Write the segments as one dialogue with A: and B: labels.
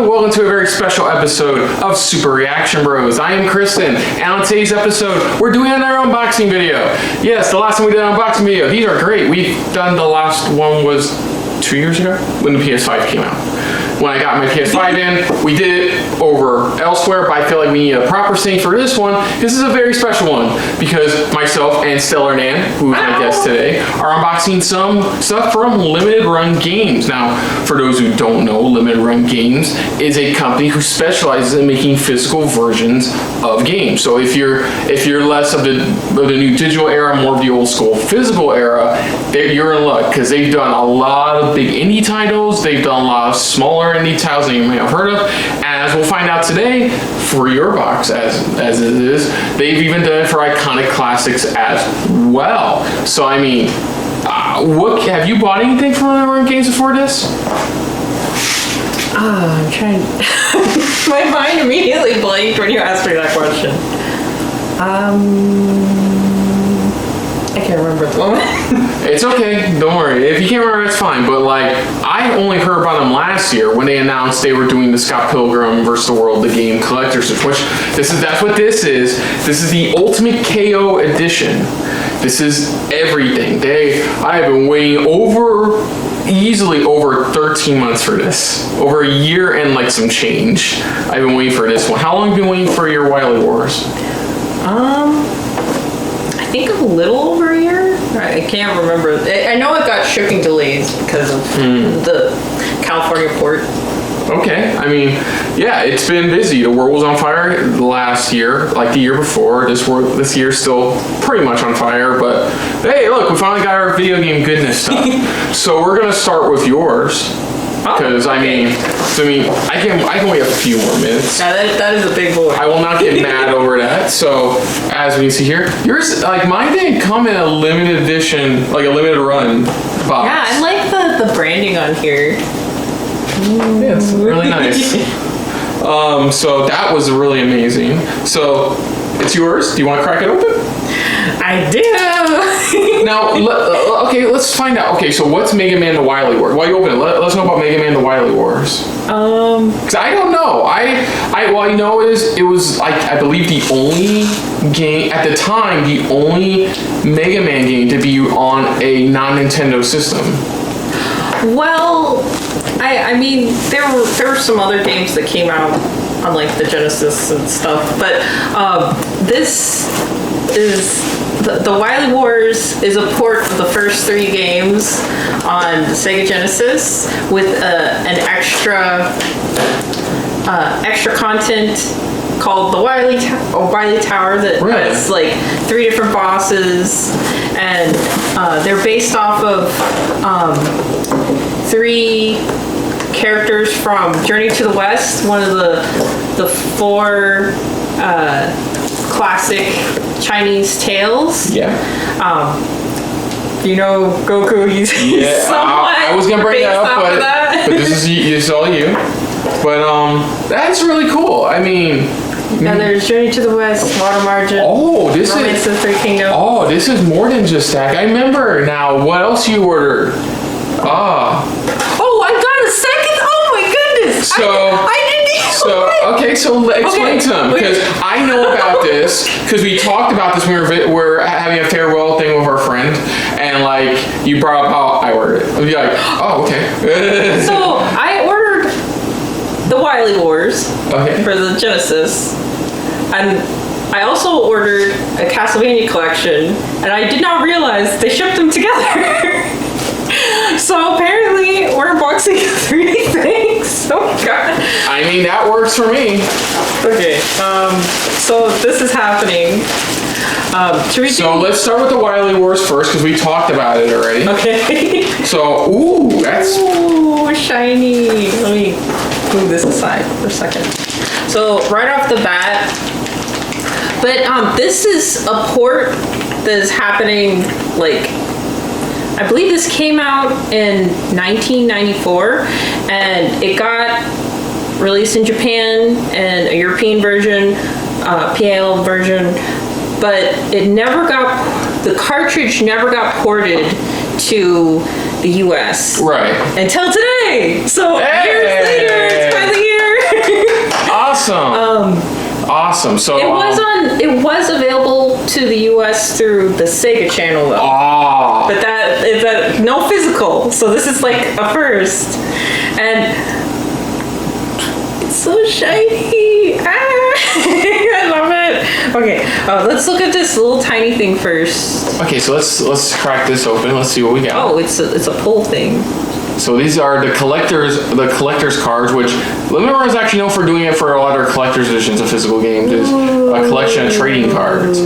A: everyone, welcome to a very special episode of Super Reaction Bros. I am Kristen, and on today's episode, we're doing another unboxing video. Yes, the last time we did an unboxing video, these are great. We've done the last one was 2 years ago, when the PS5 came out. When I got my PS5 in, we did it over elsewhere, but I feel like we need a proper sync for this one. This is a very special one, because myself and StellarNan, who is my guest today, are unboxing some stuff from Limited Run Games. Now, for those who don't know, Limited Run Games is a company who specializes in making physical versions of games. So if you're less of the new digital era, more of the old school physical era, you're in luck, because they've done a lot of big indie titles. They've done a lot of smaller indie titles that you may have heard of. And as we'll find out today, for your box as it is, they've even done it for iconic classics as well. So I mean, what have you bought anything from Limited Run Games before this?
B: I'm trying. My mind immediately blanked when you asked me that question. I can't remember at the moment.
A: It's okay, don't worry. If you can't remember, it's fine. But like, I only heard about them last year when they announced they were doing the Scott Pilgrim vs. the World, the game collector's edition, which that's what this is. This is the Ultimate KO edition. This is everything. I have been waiting easily over 13 months for this. Over a year and like some change. I've been waiting for this one. How long have you been waiting for your Wily Wars?
B: I think a little over a year. I can't remember. I know it got shipping delays because of the California port.
A: Okay, I mean, yeah, it's been busy. The world was on fire last year, like the year before. This year's still pretty much on fire, but hey, look, we finally got our video game goodness stuff. So we're gonna start with yours. Because I can wait a few more minutes.
B: Yeah, that is a big boy.
A: I will not get mad over that. So as we can see here, yours, like mine didn't come in a limited edition, like a limited run box.
B: Yeah, I like the branding on here.
A: Yeah, it's really nice. So that was really amazing. So it's yours. Do you want to crack it open?
B: I do.
A: Now, okay, let's find out. Okay, so what's Mega Man the Wily Wars? While you open it, let's know about Mega Man the Wily Wars. Because I don't know. All I know is it was like, I believe the only game at the time, the only Mega Man game to be on a non-Nintendo system.
B: Well, I mean, there were some other games that came out on like the Genesis and stuff, but this is the Wily Wars is a port of the first 3 games on the Sega Genesis with an extra content called the Wily Tower that has like 3 different bosses, and they're based off of 3 characters from Journey to the West, one of the 4 classic Chinese tales.
A: Yeah.
B: You know Goku, he's somewhat
A: I was gonna bring that up, but this is all you. But that's really cool. I mean,
B: and there's Journey to the West, Water Margin.
A: Oh, this
B: Romance of the 3 Kingdoms.
A: Oh, this is more than just that. I remember now. What else you ordered?
B: Oh, I got a second. Oh my goodness. I didn't even.
A: Okay, so explain to them, because I know about this because we talked about this when we were having a farewell thing with our friend, and like you brought up how I ordered it. I'd be like, oh, okay.
B: So I ordered the Wily Wars for the Genesis, and I also ordered a Castlevania collection, and I did not realize they shipped them together. So apparently we're unboxing 3 things. Oh god.
A: I mean, that works for me.
B: Okay. So this is happening.
A: So let's start with the Wily Wars first, because we talked about it already.
B: Okay.
A: So, that's...
B: Ooh, shiny. Let me move this aside for a second. So right off the bat, but this is a port that is happening like, I believe this came out in 1994, and it got released in Japan and a European version, PAL version, but the cartridge never got ported to the US.
A: Right.
B: Until today. So years later, it's finally here.
A: Awesome. So
B: it was available to the US through the Sega channel though.
A: Oh.
B: But that is no physical. So this is like a first. And it's so shiny. I love it. Okay, let's look at this little tiny thing first.
A: Okay, so let's crack this open. Let's see what we got.
B: Oh, it's a pull thing.
A: So these are the collector's cards, which Limit is actually known for doing it for a lot of collector's editions of physical games. Is a collection of trading cards.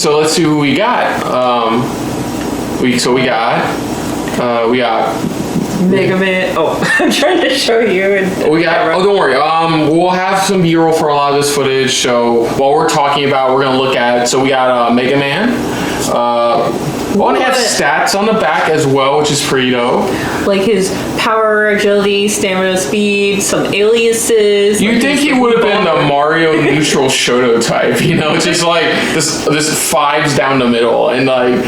A: So let's see who we got. We got
B: Mega Man. Oh, I'm trying to show you.
A: Don't worry. We'll have some B-roll for a lot of this footage. So while we're talking about, we're gonna look at. So we got Mega Man. We only have stats on the back as well, which is pretty dope.
B: Like his power, agility, stamina, speed, some aliases.
A: You'd think he would have been the Mario neutral Shoto type, you know, just like this fives down the middle, and like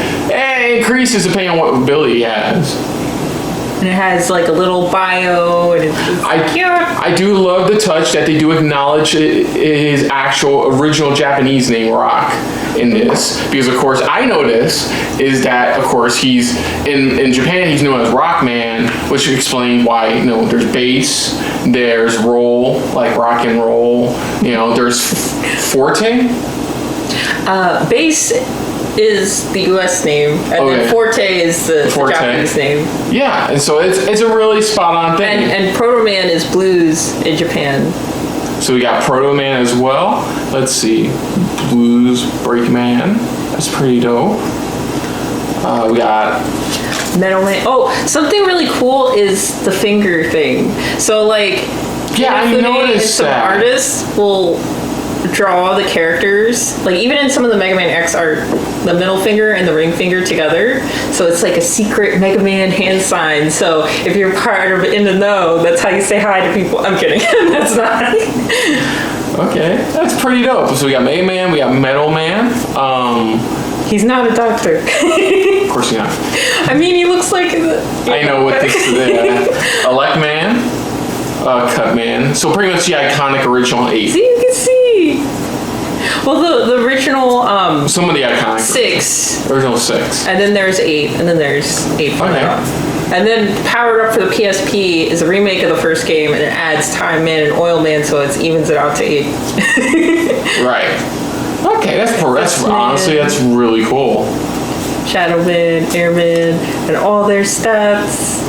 A: increases depending on what ability he has.
B: And it has like a little bio, and
A: I do love the touch that they do acknowledge his actual original Japanese name, Rock, in this, because of course I notice is that of course he's in Japan he's known as Rockman, which explains why there's bass, there's roll like rock and roll, there's forte.
B: Bass is the U.S. name, and then Forte is the Japanese name.
A: Yeah, and so it's a really spot on thing.
B: And Proto Man is blues in Japan.
A: So we got Proto Man as well. Let's see, Blues Breakman. That's pretty dope. We got
B: Metal Man. Oh, something really cool is the finger thing. So like,
A: I noticed
B: some
A: that.
B: artists will draw the characters, like even in some of the Mega Man X art, the middle finger and the ring finger together, so it's like a secret Mega Man hand sign. So if you're part of in the know, that's how you say hi to people. I'm kidding. That's not.
A: Okay, that's pretty dope. So we got Mega Man, we got Metal Man.
B: He's not a doctor.
A: Of course he's not.
B: I mean, he looks like
A: I know what this is. Elect Man, Cut Man. So pretty much the iconic original 8.
B: See, you can see. Well, the original
A: some of the iconic
B: 6.
A: Original 6.
B: And then there's 8, and then there's 8.
A: Okay.
B: And then Powered Up for the PSP is a remake of the first game, and it adds Time Man and Oil Man, so it evens it out to 8.
A: Right. Okay, that's honestly that's really cool.
B: Shadow Man, Airman, and all their stats.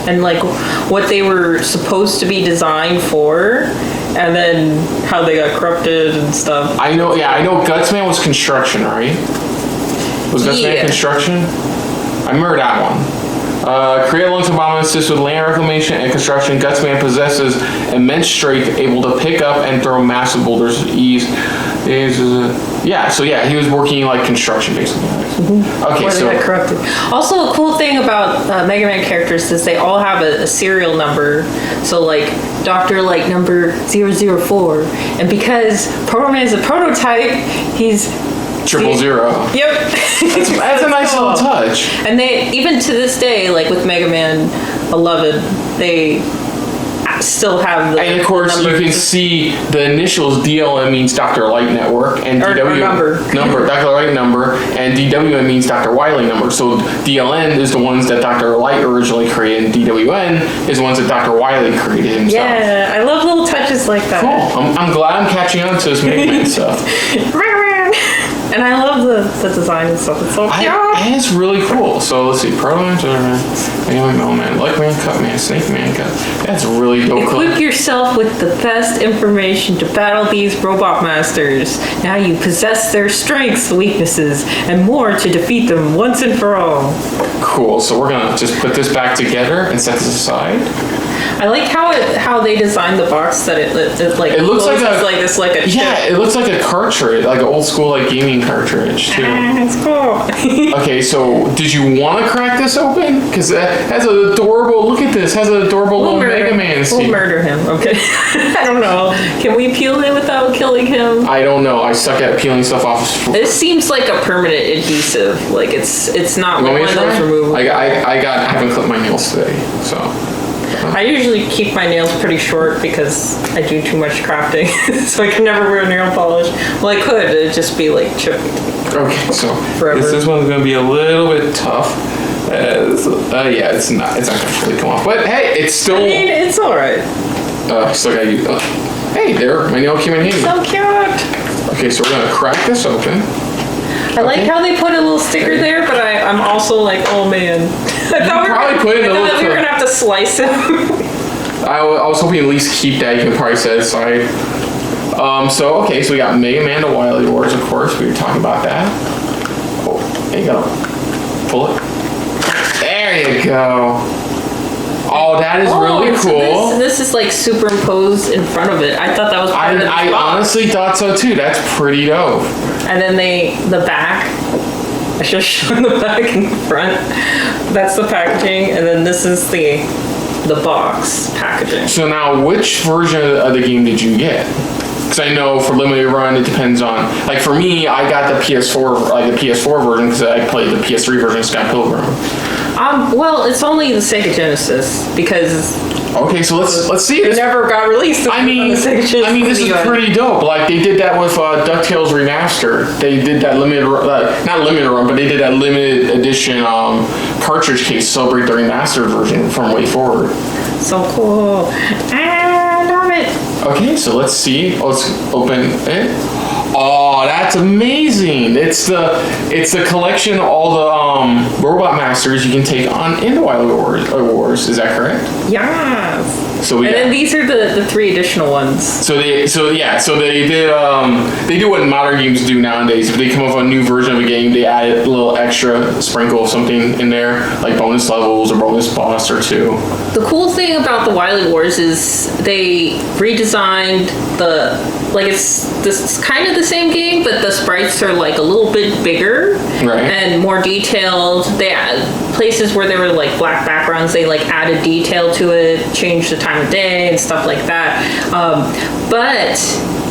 B: And like what they were supposed to be designed for, and then how they got corrupted and stuff.
A: I know Gutsman was construction, right? Was Gutsman construction? I remember that one. Create a long-term bomb assist with land reclamation and construction. Gutsman possesses immense strength, able to pick up and throw massive boulders with ease. He was working like construction basically. Mm-hmm. Okay,
B: so they got corrupted. Also, a cool thing about Mega Man characters is they all have a serial number. So like Dr. like number 004, and because Proto Man is a prototype, he's
A: 000.
B: Yep.
A: That's a nice little touch.
B: And they, even to this day, like with Mega Man 11, they still have the.
A: And of course, you can see the initials. DLN means Dr. Light Network, and DW number Dr. Light number, and DWN means Dr. Wily number. So DLN is the ones that Dr. Light originally created, and DWN is the ones that Dr. Wily created himself.
B: Yeah, I love little touches like that.
A: Cool. I'm glad I'm catching on to this Mega Man stuff.
B: And I love the design and stuff. It's so cute.
A: And it's really cool. So let's see. Proto Man, Metal Man, Like Man, Cut Man, Snake Man, Cut. That's really dope.
B: Equip yourself with the best information to battle these robot masters. Now you possess their strengths, weaknesses, and more to defeat them once and for all.
A: Cool. So we're gonna just put this back together and set this aside.
B: I like how they designed the box that it
A: looks like a chip. Yeah, it looks like a cartridge, like an old school like gaming cartridge too.
B: It's cool.
A: Okay, so did you want to crack this open? Because that has an adorable. Look at this. Has an adorable little Mega Man.
B: We'll murder him. Okay. I don't know. Can we peel it without killing him?
A: I don't know. I suck at peeling stuff off.
B: This seems like a permanent adhesive. Like it's not like one of those removable.
A: I haven't clipped my nails today, so.
B: I usually keep my nails pretty short because I do too much crafting, so I can never wear nail polish. Well, I could, it'd just be like chipped.
A: Okay, so
B: Forever.
A: this one's gonna be a little bit tough. Yeah, it's not gonna fully come off, but hey, it's still.
B: I mean, it's all right.
A: Still gotta use. Hey, there, my nail came in handy.
B: So cute.
A: Okay, so we're gonna crack this open.
B: I like how they put a little sticker there, but I'm also like, oh man. I thought we were gonna have to slice it.
A: I was hoping at least keep that. You can probably set it aside. So we got Mega Man: The Wily Wars, of course. We were talking about that. Oh, you gotta pull it. There you go. Oh, that is really cool.
B: So this is like superimposed in front of it. I thought that was part of the
A: I
B: box.
A: honestly thought so too. That's pretty dope.
B: And then the back. I should have shown the back and the front. That's the packaging, and then this is the box packaging.
A: So now, which version of the game did you get? Because I know for limited run, it depends on. Like for me, I got the PS4 version because I played the PS3 version of Scott Pilgrim.
B: Well, it's only the Sega Genesis because.
A: Okay, so let's see.
B: It never got released.
A: I mean, this is pretty dope. Like they did that with DuckTales Remastered. They did that not limited run, but they did that limited edition cartridge case to celebrate the remastered version from Way Forward.
B: So cool. I love it.
A: Okay, so let's see. Let's open it. Oh, that's amazing! It's the collection of all the robot masters you can take on in the Wily Wars. Is that correct?
B: Yes.
A: So
B: then these are the 3 additional ones.
A: So they do what modern games do nowadays. If they come up with a new version of a game, they add a little extra sprinkle of something in there, like bonus levels or bonus boss or 2.
B: The cool thing about the Wily Wars is they redesigned it's kind of the same game, but the sprites are like a little bit bigger and more detailed. They add places where there were like black backgrounds, they like added detail to it, changed the time of day and stuff like that.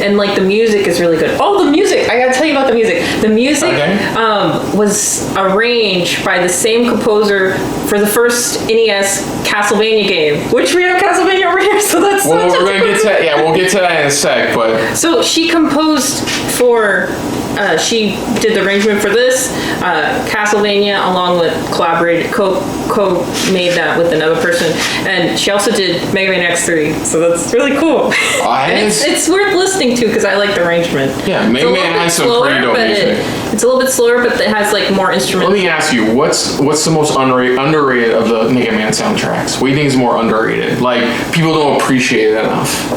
B: And like the music is really good. Oh, the music! I gotta tell you about the music. The music was arranged by the same composer for the first NES Castlevania game, which we have Castlevania over here. So that's
A: we'll get to that in a sec. But
B: so she composed for. She did the arrangement for this Castlevania, along with made that with another person, and she also did Mega Man X3. So that's really cool. It's worth listening to because I like the arrangement.
A: Yeah, Mega Man has some pretty dope music.
B: It's a little bit slower, but it has like more instruments.
A: Let me ask you, what's the most underrated of the Mega Man soundtracks? What do you think is more underrated? Like people don't appreciate it enough.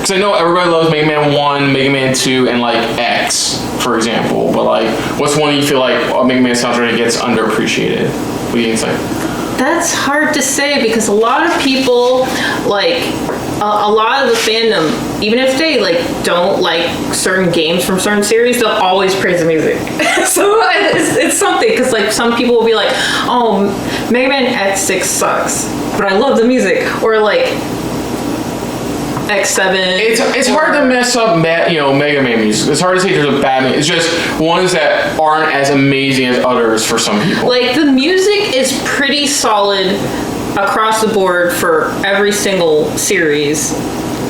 A: Because I know everybody loves Mega Man 1, Mega Man 2, and like X, for example. But like, what's one you feel like a Mega Man soundtrack gets underappreciated? What do you think?
B: That's hard to say because a lot of people like a lot of the fandom, even if they like don't like certain games from certain series, they'll always praise the music. So it's something because like some people will be like, oh, Mega Man X6 sucks, but I love the music, or like X7.
A: It's hard to mess up Mega Man music. It's hard to say there's a bad one. It's just ones that aren't as amazing as others for some people.
B: Like the music is pretty solid across the board for every single series.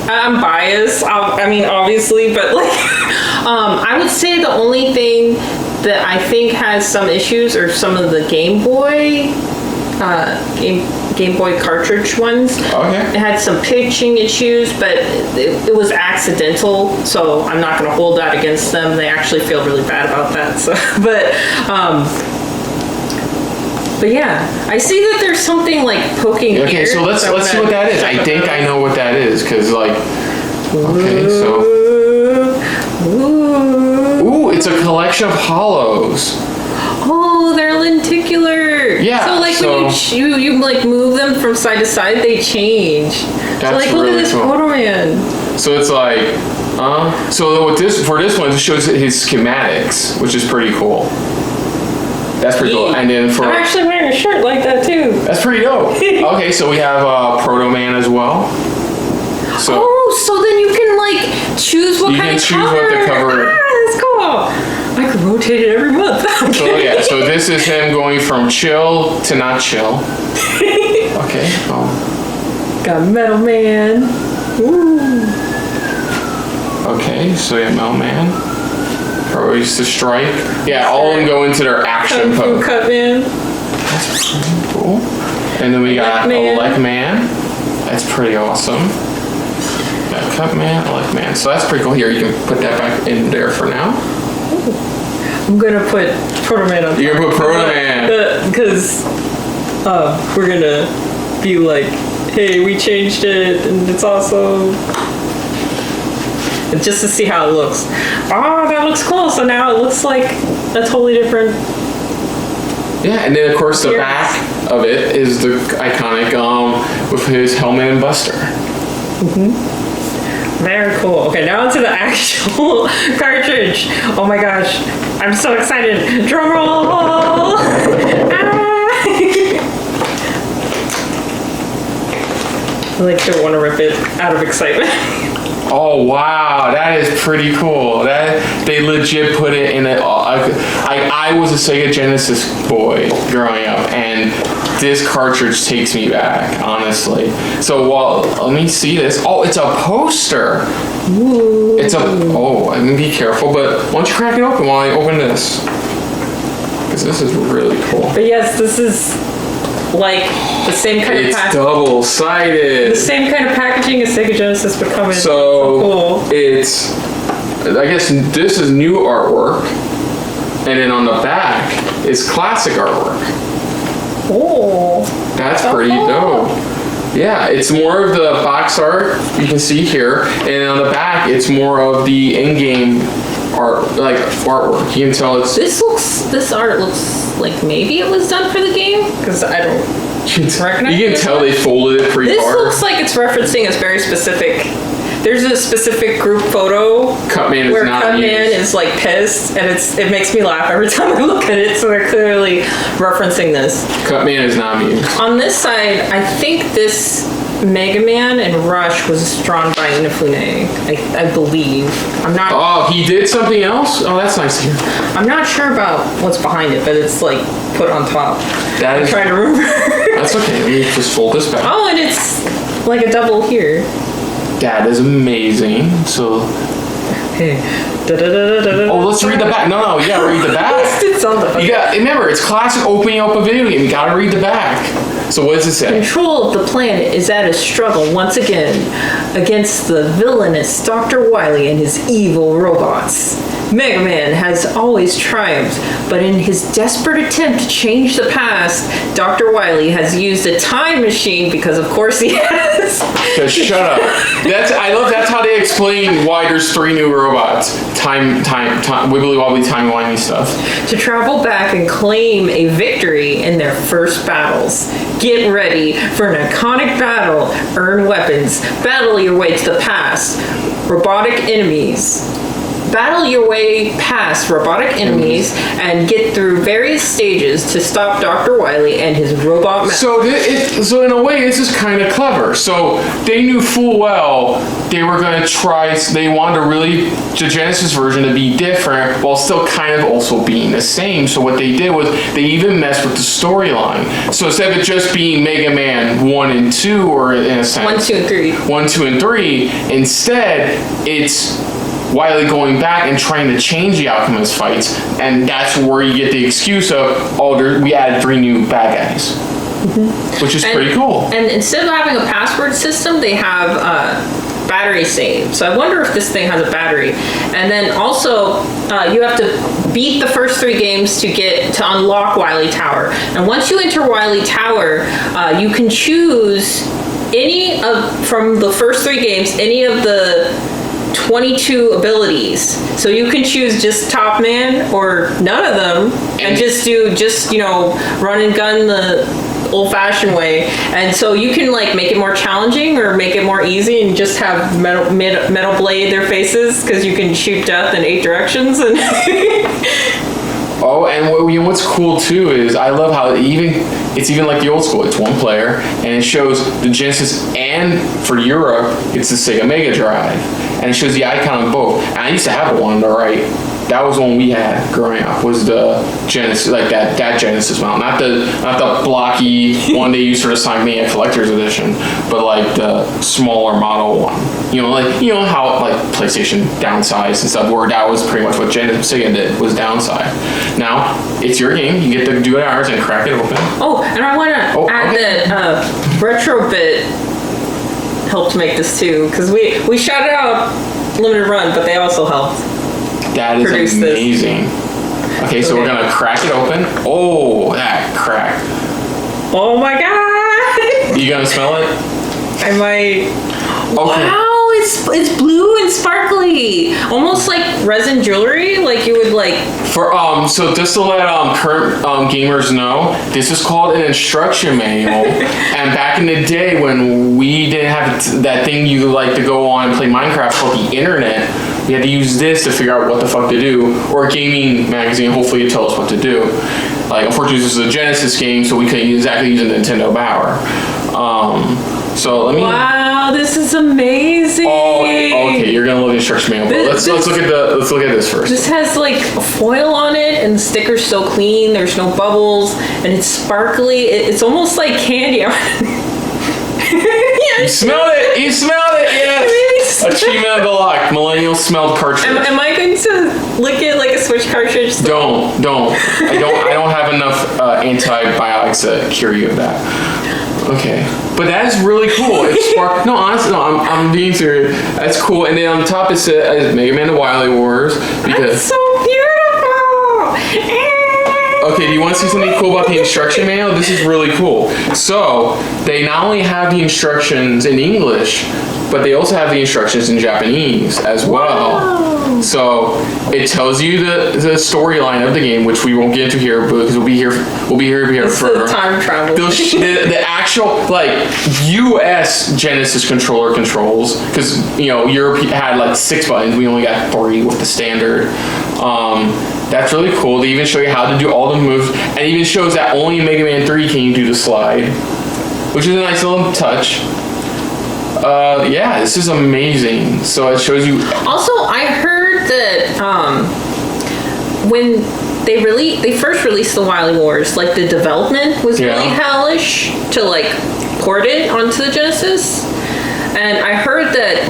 B: I'm biased, I mean obviously, but like I would say the only thing that I think has some issues are some of the Game Boy Game Boy cartridge ones.
A: Okay.
B: It had some pitching issues, but it was accidental, so I'm not going to hold that against them. They actually feel really bad about that. So, but yeah, I see that there's something like poking here.
A: Okay, so let's see what that is. I think I know what that is, because like, okay, so. Ooh, it's a collection of hollows.
B: Oh, they're lenticular.
A: Yeah.
B: So like when you like move them from side to side, they change.
A: That's
B: so like
A: really
B: look at this
A: cool.
B: Photo Man.
A: So it's like, so with this one, it shows his schematics, which is pretty cool. That's pretty cool. And then
B: I'm actually wearing a shirt like that too.
A: That's pretty dope. Okay, so we have Proto Man as well. So
B: so then you can like choose what kind of cover.
A: What the cover.
B: That's cool. I could rotate it every month. Okay.
A: So this is him going from chill to not chill. Okay.
B: Got Metal Man. Ooh.
A: Okay, so yeah, Metal Man. Always to strike. Yeah, all of them go into their action
B: Kung Fu
A: pose.
B: Cut Man.
A: That's pretty cool. And then we got Elect Man. That's pretty awesome. Got Cut Man, Elect Man. So that's pretty cool. Here, you can put that back in there for now.
B: Ooh. I'm gonna put Proto Man on top.
A: You're gonna put Proto Man.
B: Because we're gonna be like, hey, we changed it, and it's awesome. And just to see how it looks. Oh, that looks cool. So now it looks like a totally different.
A: Yeah, and then of course the back of it is the iconic with his helmet and Buster.
B: Very cool. Okay, now onto the actual cartridge. Oh my gosh, I'm so excited. Drum roll! I like to want to rip it out of excitement.
A: Oh wow, that is pretty cool. That they legit put it in it. I was a Sega Genesis boy growing up, and this cartridge takes me back, honestly. So let me see this. Oh, it's a poster.
B: Ooh.
A: It's a. Oh, I'm gonna be careful, but why don't you crack it open while I open this? Because this is really cool.
B: But yes, this is like the same kind
A: It's
B: of packaging.
A: double-sided.
B: The same kind of packaging as Sega Genesis would come in.
A: So
B: cool.
A: it's, I guess this is new artwork, and then on the back is classic artwork.
B: Oh.
A: That's pretty dope. Yeah, it's more of the box art you can see here, and on the back it's more of the in-game art, like artwork. You can tell it's.
B: This art looks like maybe it was done for the game because I don't recognize.
A: You can tell they folded it pretty
B: This
A: hard.
B: looks like it's referencing a very specific. There's a specific group photo
A: Cutman is
B: where
A: not
B: Cutman
A: used.
B: is like pissed, and it makes me laugh every time I look at it. So they're clearly referencing this.
A: Cutman is not used.
B: On this side, I think this Mega Man and Rush was drawn by Inafune. I believe. I'm not.
A: Oh, he did something else? Oh, that's nice to hear.
B: I'm not sure about what's behind it, but it's like put on top. I'm trying to remember.
A: That's okay. Let me just fold this back.
B: Oh, and it's like a double here.
A: That is amazing. So.
B: Hey.
A: Oh, let's read the back. No, you gotta read the back.
B: It's on the.
A: You got. Remember, it's classic opening up a video game. You gotta read the back. So what does it say?
B: Control of the planet is at a struggle once again against the villainous Dr. Wily and his evil robots. Mega Man has always triumphed, but in his desperate attempt to change the past, Dr. Wily has used a time machine because of course he has.
A: Just shut up. I love that's how they explain why there's 3 new robots. Time, wibbly wobbly, timey-wimey stuff.
B: To travel back and claim a victory in their first battles. Get ready for an iconic battle. Earn weapons. Battle your way to the past. Robotic enemies. Battle your way past robotic enemies and get through various stages to stop Dr. Wily and his robot master.
A: So in a way, this is kind of clever. So they knew full well they were going to try. They wanted the Genesis version to be different while still kind of also being the same. So what they did was they even messed with the storyline. So instead of it just being Mega Man 1 and 2, or in a sense
B: 1, 2, and 3.
A: 1, 2, and 3, instead it's Wily going back and trying to change the outcome of his fights, and that's where you get the excuse of, we added 3 new bad guys, which is pretty cool.
B: And instead of having a password system, they have battery save. So I wonder if this thing has a battery. And then also, you have to beat the first 3 games to unlock Wily Tower. And once you enter Wily Tower, you can choose from the first 3 games, any of the 22 abilities. So you can choose just Top Man or none of them and just run and gun the old-fashioned way. And so you can make it more challenging or make it more easy and just have metal blade their faces because you can shoot death in 8 directions. And
A: Oh, and what's cool too is I love how it's even like the old school. It's 1 player, and it shows the Genesis, and for Europe, it's the Sega Mega Drive, and it shows the icon of both. And I used to have the one on the right. That was one we had growing up. Was the Genesis, like that Genesis model, not the blocky one they used for the Sonic Collector's Edition, but like the smaller model one. How like PlayStation downsized and stuff, where that was pretty much what Sega did, was downsize. Now it's your game. You get to do it ours and crack it open.
B: Oh, and I want to add that Retrobit helped make this too, because we shouted out Limited Run, but they also helped.
A: That is amazing. Okay, so we're gonna crack it open. Oh, that crack.
B: Oh my god!
A: You gonna smell it?
B: I might.
A: Okay.
B: Wow, it's blue and sparkly, almost like resin jewelry. Like you would like.
A: So just to let current gamers know, this is called an instruction manual. And back in the day when we didn't have that thing you like to go on and play Minecraft called the internet, we had to use this to figure out what the fuck to do, or a gaming magazine. Hopefully, to tell us what to do. Like, unfortunately, this is a Genesis game, so we couldn't exactly use a Nintendo power. So let me.
B: Wow, this is amazing.
A: Oh, okay. You're gonna look at the instruction manual. But let's look at this first.
B: This has like a foil on it, and the sticker's so clean. There's no bubbles, and it's sparkly. It's almost like candy.
A: You smelled it. You smelled it. Yes. Achievement unlocked. Millennial smelled cartridge.
B: Am I going to lick it like a Switch cartridge?
A: Don't. I don't have enough antibiotics to cure you of that. Okay, but that is really cool. It's no, honestly, no, I'm being serious. That's cool. And then on top it says Mega Man: The Wily Wars, because
B: that's so beautiful.
A: Okay, do you want to see something cool about the instruction manual? This is really cool. So they not only have the instructions in English, but they also have the instructions in Japanese as well.
B: Wow.
A: So it tells you the storyline of the game, which we won't get into here, because we'll be here
B: It's
A: forever.
B: the time travel.
A: The actual like U.S. Genesis controller controls, because Europe had like 6 buttons, we only got 3 with the standard. That's really cool. They even show you how to do all the moves, and it even shows that only in Mega Man 3 can you do the slide, which is a nice little touch. Yeah, this is amazing. So it shows you. Also,
B: I heard that when they first released the Wily Wars, like the development was really hellish to like port it onto the Genesis, and I heard that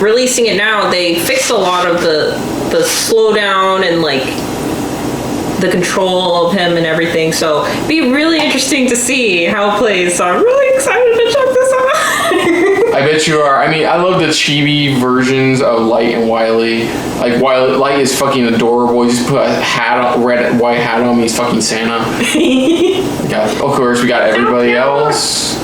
B: releasing it now, they fixed a lot of the slowdown and like the control of him and everything. So it'd be really interesting to see how it plays. So I'm really excited to check this out.
A: I bet you are. I mean, I love the chibi versions of Light and Wily. Like Light is fucking adorable. He just put a white hat on me. He's fucking Santa. Of course, we got everybody else.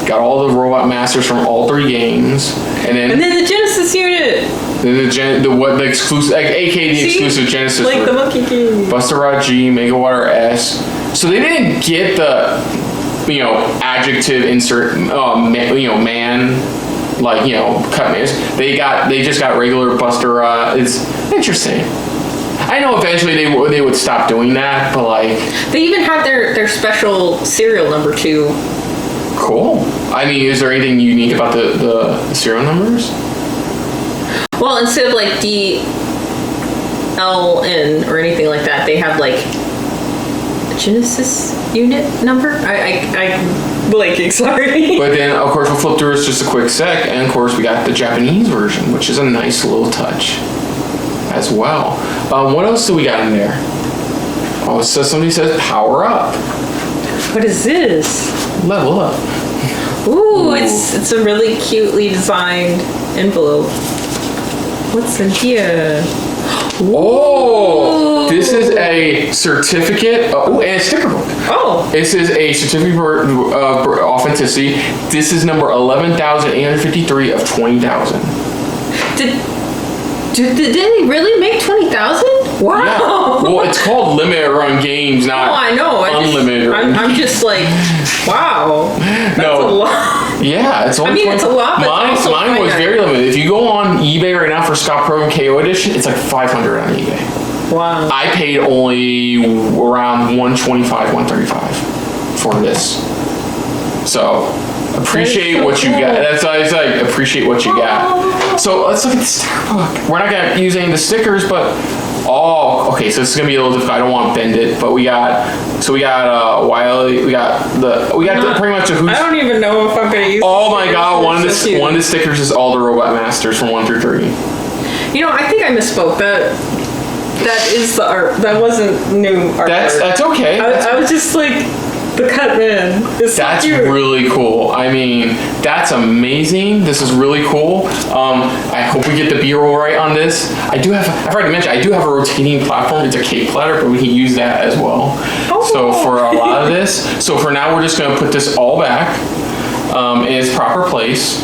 A: Got all the robot masters from all 3 games, and then
B: the Genesis unit.
A: The exclusive, like, aka the exclusive Genesis,
B: like the Monkey King,
A: Buster Rod G, Mega Water S. So they didn't get the adjective insert man, like cut names. They just got regular Buster Rod. It's interesting. I know eventually they would stop doing that, but like
B: they even have their special serial number too.
A: Cool. I mean, is there anything unique about the serial numbers?
B: Well, instead of like D, L, N or anything like that, they have like a Genesis unit number. I'm blanking, sorry.
A: But then, of course, we'll flip through this just a quick sec, and of course, we got the Japanese version, which is a nice little touch as well. What else do we got in there? Oh, so somebody says power up.
B: What is this?
A: Level up.
B: Ooh, it's a really cutely designed envelope. What's in here?
A: Oh, this is a certificate. And a sticker book. Oh. This is a certificate of authenticity. This is number 11,853 of 20,000.
B: Did they really make 20,000? Wow.
A: Yeah. Well, it's called limited run games, not
B: I know.
A: unlimited.
B: I'm just like, wow. That's a lot.
A: Yeah, it's only.
B: It's a lot. But
A: mine was very limited. If you go on eBay right now for Scott Pilgrim KO edition, it's like 500 on eBay.
B: Wow.
A: I paid only around 125, 135 for this. So appreciate what you got. That's why I was like, appreciate what you got. So let's look at the sticker book. We're not gonna use any of the stickers, but Oh, okay. So this is gonna be a little difficult. I don't want to bend it, but we got Wiley. We got pretty much a who's.
B: I don't even know if I'm gonna use.
A: Oh my god! One of the stickers is all the Robot Masters from 1 through 3.
B: You know, I think I misspoke. That is the art. That wasn't new art.
A: That's okay.
B: I was just like, the cut man.
A: That's really cool. I mean, that's amazing. This is really cool. I hope we get the B-roll right on this. I forgot to mention, I do have a rotating platform. It's a cake platter, but we can use that as well.
B: Oh.
A: So for a lot of this, so for now, we're just gonna put this all back in its proper place.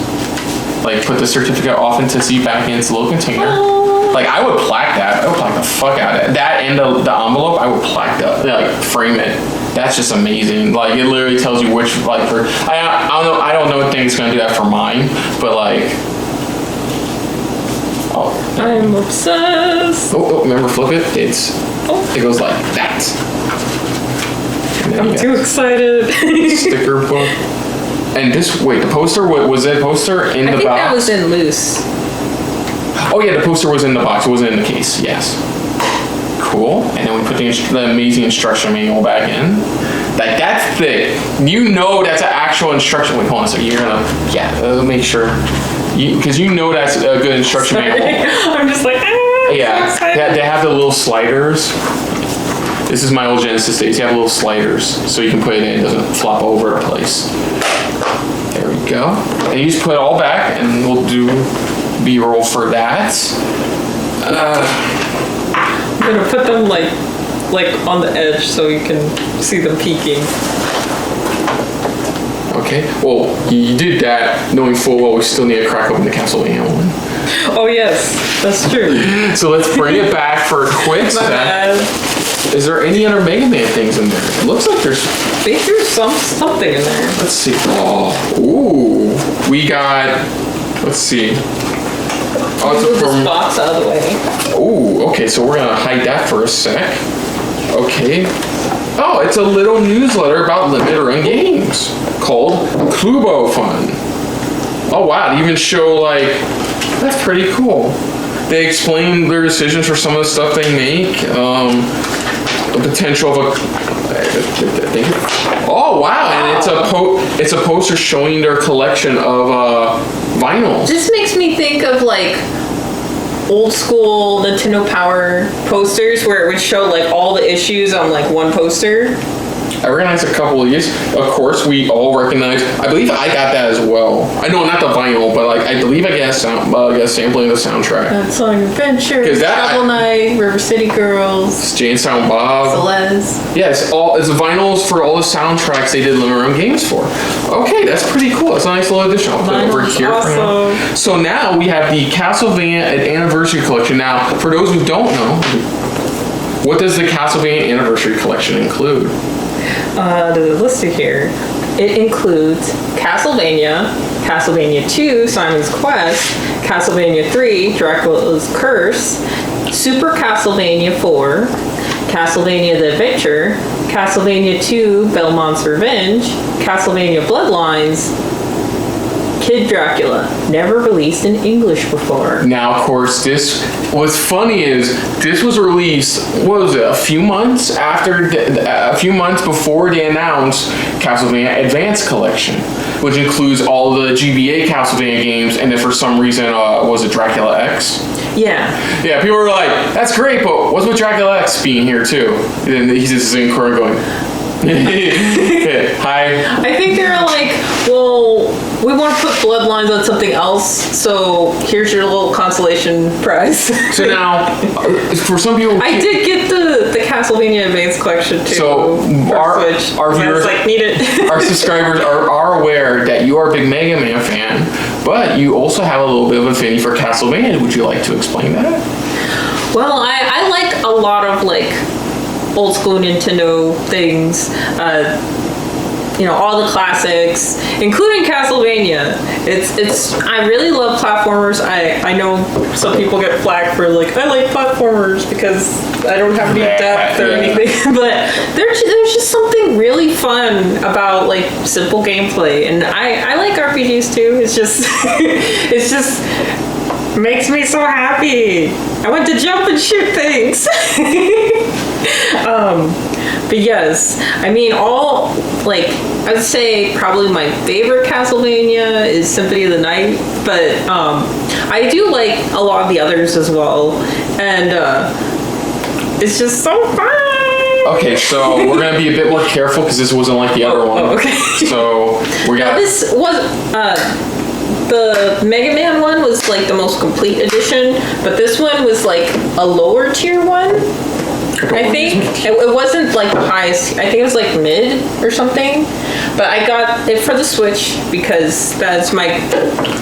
A: Like put the certificate authenticity back in its little container.
B: Oh.
A: Like I would plaque that. I would plaque the fuck out of it. That and the envelope, I would plaque that. Like frame it. That's just amazing. Like it literally tells you which like for I don't know if it's gonna do that for mine, but like
B: I'm obsessed.
A: Oh, remember flip it? It goes like that.
B: I'm too excited.
A: Sticker book. And the poster, was that poster in the box?
B: I think that was in loose.
A: Oh yeah, the poster was in the box. It wasn't in the case. Yes. Cool. And then we put the amazing instruction manual back in. Like that's thick. You know that's an actual instruction. Wait, hold on. So you're gonna make sure because you know that's a good instruction manual.
B: I'm just like
A: yeah. They have the little sliders. This is my old Genesis days. You have little sliders so you can put it in. It doesn't flop over the place. There we go. And you just put it all back, and we'll do B-roll for that.
B: I'm gonna put them like on the edge so you can see them peeking.
A: Okay. Well, you did that knowing full well we still need to crack open the Castlevania one.
B: Oh yes, that's true.
A: So let's bring it back for a quick set. Is there any other Mega Man things in there? It looks like
B: they threw something in there.
A: Let's see. Oh, ooh. We got. Let's see.
B: Move this box out of the way.
A: Ooh. Okay. So we're gonna hide that for a sec. Okay. Oh, it's a little newsletter about limited run games called Clubo Fun. Oh wow! They even show like that's pretty cool. They explain their decisions for some of the stuff they make. The potential of oh wow! And it's a poster showing their collection of vinyls.
B: This makes me think of like old school Nintendo Power posters where it would show like all the issues on like one poster.
A: I recognize a couple of these. Of course, we all recognize. I believe I got that as well. I know not the vinyl, but like I believe I got sampling of the soundtrack.
B: That's Sonic Adventure, Shovel Knight, River City Girls,
A: Jay and Silent Bob,
B: Celeste.
A: Yeah, it's vinyls for all the soundtracks they did limited run games for. Okay, that's pretty cool. It's a nice little addition. I'll put it over here for now. So now we have the Castlevania Anniversary Collection. Now, for those who don't know, what does the Castlevania Anniversary Collection include?
B: There's a listed here. It includes Castlevania, Castlevania 2, Simon's Quest, Castlevania 3, Dracula's Curse, Super Castlevania 4, Castlevania The Adventure, Castlevania 2, Belmont's Revenge, Castlevania Bloodlines, Kid Dracula, never released in English before.
A: Now, of course, what's funny is this was released, what was it, a few months before they announced Castlevania Advance Collection, which includes all the GBA Castlevania games, and then for some reason, was it Dracula X?
B: Yeah.
A: Yeah, people were like, that's great, but what's with Dracula X being here too? And then he's just in corner going, hi.
B: I think they're like, well, we want to put Bloodlines on something else, so here's your little consolation prize.
A: So now, for some people,
B: I did get the Castlevania Advance Collection too.
A: So our viewers,
B: like, need it.
A: Our subscribers are aware that you are a big Mega Man fan, but you also have a little bit of affinity for Castlevania. Would you like to explain that?
B: Well, I like a lot of like old school Nintendo things. All the classics, including Castlevania. I really love platformers. I know some people get flack for like, I like platformers because I don't have any depth or anything, but there's just something really fun about like simple gameplay, and I like RPGs too. It's just makes me so happy. I want to jump and shoot things. But yes, I mean, I would say probably my favorite Castlevania is Symphony of the Night, but I do like a lot of the others as well, and it's just so fun.
A: Okay, so we're gonna be a bit more careful because this wasn't like the other one.
B: Oh, okay.
A: So we got.
B: Now, this was the Mega Man one was like the most complete edition, but this one was like a lower tier one. I think it wasn't like the highest. I think it was like mid or something. But I got it for the Switch because that's my.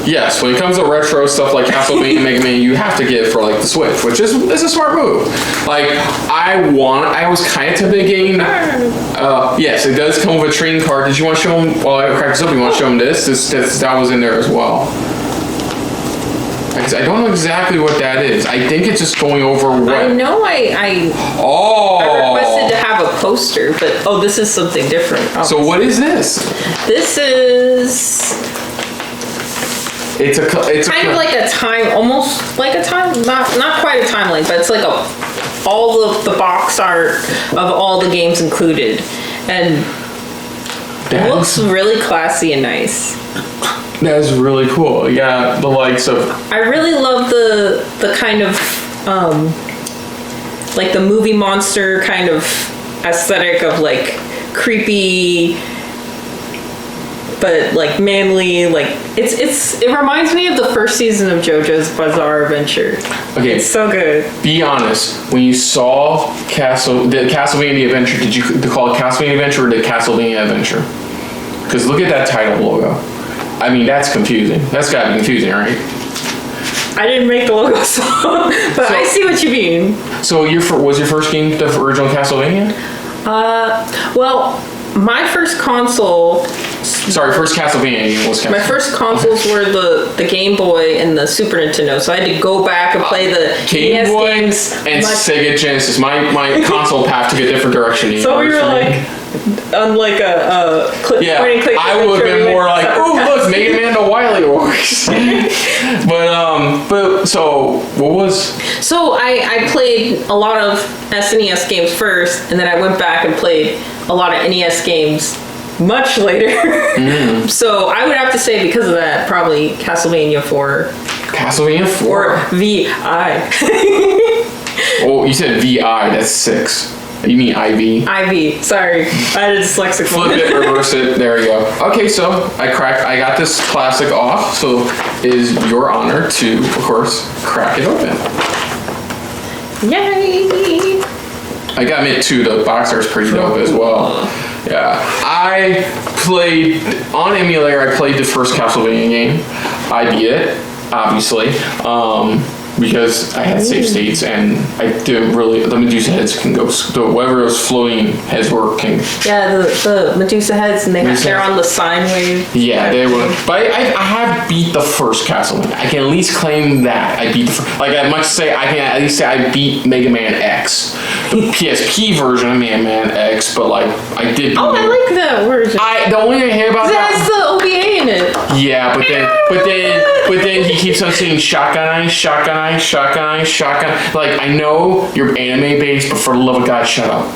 A: Yes, when it comes to retro stuff like Castlevania and Mega Man, you have to get it for like the Switch, which is a smart move. Like I was kind of tempted getting. Yes, it does come with a trading card. Did you want to show them? While I crack this up, you want to show them this? That was in there as well. I don't know exactly what that is. I think it's just going over what...
B: I know I requested to have a poster, but this is something different.
A: So what is this?
B: This is...
A: It's
B: kind of like a time, almost like a time, not quite a timeline, but it's like all of the box art of all the games included. And it looks really classy and nice.
A: That's really cool. Yeah, the likes of...
B: I really love the kind of, like the movie monster kind of aesthetic of like creepy, but like manly, like it reminds me of the first season of JoJo's Bizarre Adventure. Okay. It's so good.
A: Be honest, when you saw the Castlevania Adventure, did you call it Castlevania Adventure or the Castlevania Adventure? Because look at that title logo. I mean, that's confusing. That's gotta be confusing, right?
B: I didn't make the logo, but I see what you mean.
A: So was your first game the original Castlevania?
B: Well, my first console...
A: Sorry, first Castlevania was Castlevania.
B: My first consoles were the Game Boy and the Super Nintendo, so I had to go back and play the
A: Game
B: NES
A: Boy
B: games.
A: And Sega Genesis. My console path took a different direction.
B: So we were like... on like a point and click.
A: I would have been more like, oh look, Mega Man the Wily Wars. but so what was? So
B: I played a lot of SNES games first, and then I went back and played a lot of NES games much later. So I would have to say because of that, probably Castlevania 4.
A: Castlevania 4
B: or VI.
A: Oh, you said VI. That's 6. You mean IV?
B: IV. Sorry, I had a dyslexic
A: Flip it, reverse it. There you go. Okay, so I got this plastic off. So it is your honor to, of course, crack it open.
B: Yay!
A: I got it too. The box art is pretty dope as well. Yeah, I played on emulator. I played the first Castlevania game. I beat it, obviously. Because I had save states and I didn't really. The Medusa heads can go. Whatever those floating heads were can.
B: Yeah, the Medusa heads, and they're on the sine wave.
A: Yeah, they were. But I have beat the first Castlevania. I can at least claim that I beat the first. Like I must say, I can at least say I beat Mega Man X, the PSP version of Mega Man X. But like I did. Beat
B: I like that version.
A: The only thing I hate about that
B: has the OVA in it.
A: Yeah, but then he keeps on saying shotgun. Like, I know you're anime based, but for the love of God, shut up.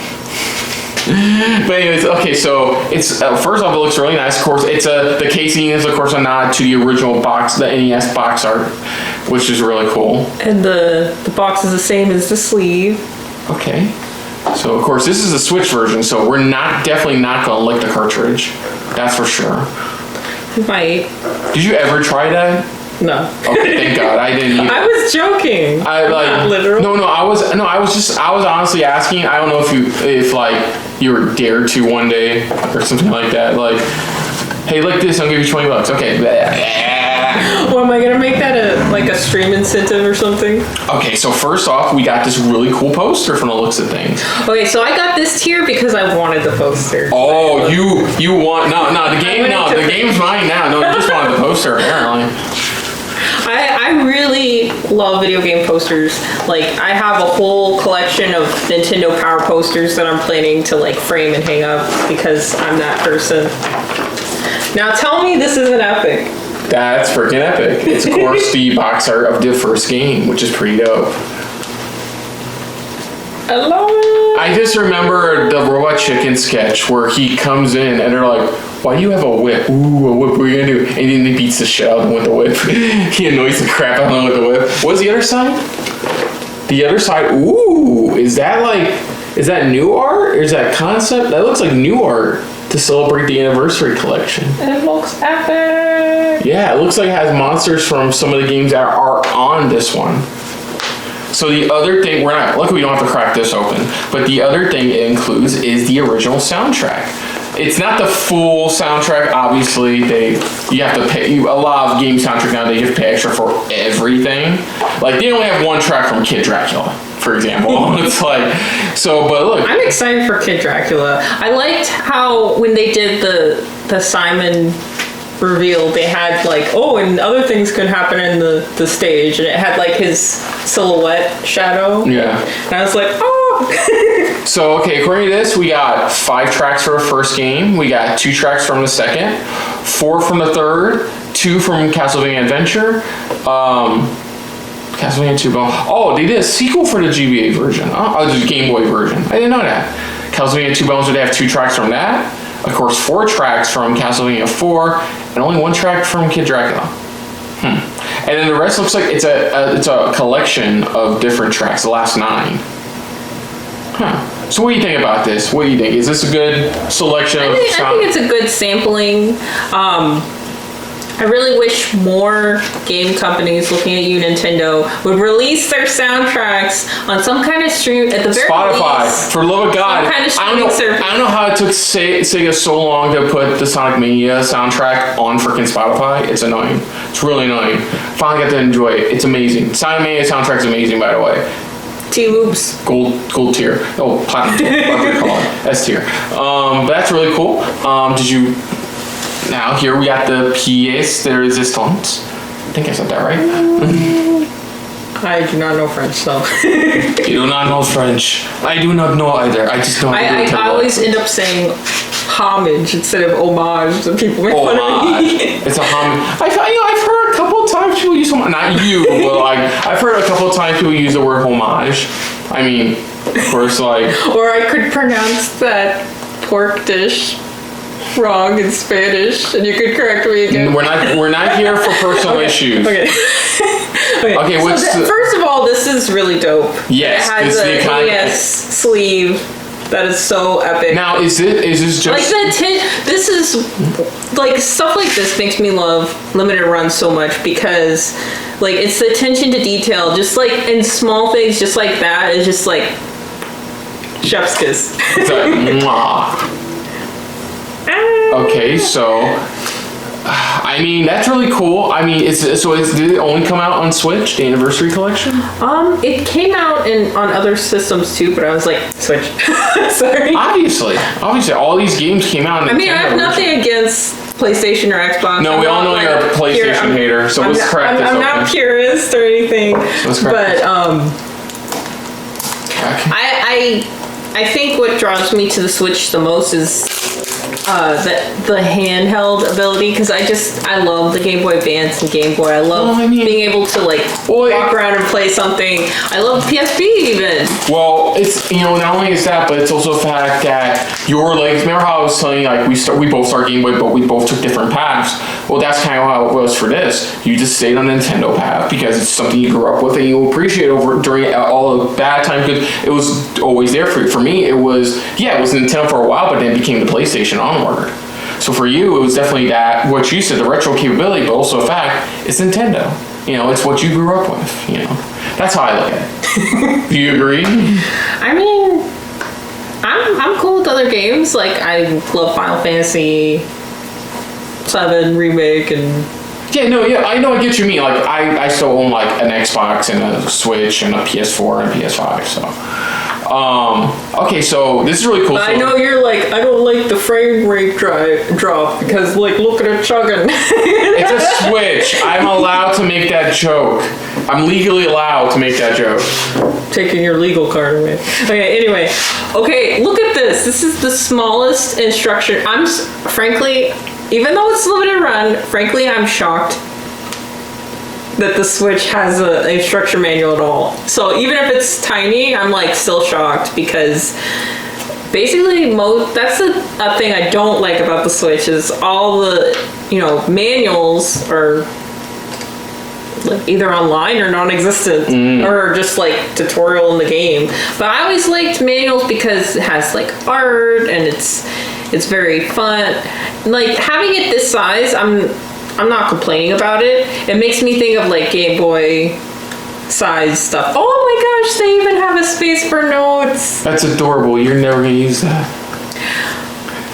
A: But anyways, okay, so it's first off, it looks really nice. Of course, the casing is of course a nod to the original box, the NES box art, which is really cool.
B: And the box is the same as the sleeve.
A: Okay. So of course, this is the Switch version, so we're definitely not gonna lick the cartridge. That's for sure.
B: Might.
A: Did you ever try that?
B: No.
A: Okay, thank God. I didn't either.
B: I was joking.
A: Not literal. No, I was honestly asking. I don't know if you were dared to one day or something like that. Like, hey, look this, I'll give you $20. Okay.
B: Well, am I gonna make that a stream incentive or something?
A: Okay, so first off, we got this really cool poster from the looks of things.
B: Okay, so I got this tier because I wanted the poster.
A: Oh, you want the game's mine now. No, you just wanted the poster apparently.
B: I really love video game posters. Like, I have a whole collection of Nintendo Power posters that I'm planning to like frame and hang up because I'm that person. Now tell me this isn't epic.
A: That's freaking epic. It's of course the box art of the first game, which is pretty dope.
B: I love it.
A: I just remember the Robot Chicken sketch where he comes in and they're like, why do you have a whip? Ooh, a whip, what are you gonna do? And then he beats the shit out of him with the whip. He annoys the crap out of him with the whip. What's the other side? The other side, ooh, is that new art? Or is that concept? That looks like new art to celebrate the anniversary collection.
B: It looks epic.
A: Yeah, it looks like it has monsters from some of the games that are on this one. So the other thing, luckily we don't have to crack this open, but the other thing it includes is the original soundtrack. It's not the full soundtrack, obviously. You have to pay. A lot of game soundtrack now, they have to pay extra for everything. Like, they only have one track from Kid Dracula, for example. It's like, so, but look.
B: I'm excited for Kid Dracula. I liked how when they did the Simon reveal, they had like, and other things could happen in the stage, and it had like his silhouette shadow.
A: Yeah.
B: And I was like,
A: So, okay, according to this, we got 5 tracks for the first game, we got 2 tracks from the second, 4 from the third, 2 from Castlevania Adventure, Castlevania 2 Bone. Oh, they did a sequel for the GBA version. The Game Boy version. I didn't know that. Castlevania 2 Bones would have 2 tracks from that. Of course, 4 tracks from Castlevania 4, and only 1 track from Kid Dracula. And then the rest looks like it's a collection of different tracks, the last 9. So what do you think about this? What do you think? Is this a good selection of sound?
B: I think it's a good sampling. I really wish more game companies, looking at you, Nintendo, would release their soundtracks on some kind of stream at the very
A: Spotify,
B: least.
A: for the love of God.
B: Some kind of
A: I don't know how it took Sega so long to put the Sonic Mania soundtrack on freaking Spotify. It's annoying. It's really annoying. Finally got to enjoy it. It's amazing. Sonic Mania soundtrack's amazing, by the way.
B: T-Loops.
A: Gold tier. Oh, platinum tier. What do we call it? S tier. But that's really cool. Now here we got the pièce de résistance. I think I said that right.
B: I do not know French, so.
A: You do not know French. I do not know either. I just don't.
B: I always end up saying homage instead of homage, so people make fun of me.
A: It's a homage. I've heard a couple of times people use homage. Not you, but like I've heard a couple of times people use the word homage. I mean, of course, like.
B: Or I could pronounce that pork dish wrong in Spanish, and you could correct me again.
A: We're not here for personal issues.
B: Okay.
A: Okay.
B: First of all, this is really dope.
A: Yes,
B: it has a NES sleeve that is so epic.
A: Now, is this just
B: like this is like stuff like this makes me love limited runs so much, because like it's the attention to detail, just like in small things, just like that is just like chef's kiss.
A: It's like mwah. Okay, so I mean that's really cool. I mean, did it only come out on Switch, the anniversary collection?
B: It came out on other systems too, but I was like, Switch. Sorry.
A: Obviously, all these games came out.
B: I mean, I have nothing against PlayStation or Xbox.
A: No, we all know you're a PlayStation hater, so let's crack this open.
B: I'm not purist or anything, but I think what draws me to the Switch the most is the handheld ability, because I love the Game Boy Advance and Game Boy. I love being able to walk around and play something. I love PSP even.
A: Well, it's not only is that, but it's also the fact that remember how I was telling you we both started Game Boy, but we both took different paths. Well, that's kind of how it was for this. You just stayed on the Nintendo path because it's something you grew up with and you appreciate during all the bad times, because it was always there for you. For me, it was Nintendo for a while, but then it became the PlayStation onward. So for you, it was definitely that, what you said, the retro capability, but also the fact it's Nintendo. It's what you grew up with. That's how I look at it. Do you agree?
B: I mean, I'm cool with other games. Like, I love Final Fantasy 7 Remake and...
A: I know I get what you mean. Like, I still own an Xbox and a Switch and a PS4 and a PS5, so... okay, so this is really cool.
B: I know you're like, I don't like the frame rate drop because look at it chugging.
A: It's a Switch. I'm allowed to make that joke. I'm legally allowed to make that joke.
B: Taking your legal card away. Okay, anyway. Okay, look at this. This is the smallest instruction. Frankly, even though it's limited run, frankly, I'm shocked that the Switch has a instruction manual at all. So even if it's tiny, I'm like still shocked because basically that's a thing I don't like about the Switch is all the, manuals are like either online or non-existent or just like tutorial in the game. But I always liked manuals because it has like art and it's very fun. Like having it this size, I'm not complaining about it. It makes me think of like Game Boy size stuff. Oh my gosh, they even have a space for notes.
A: That's adorable. You're never gonna use that.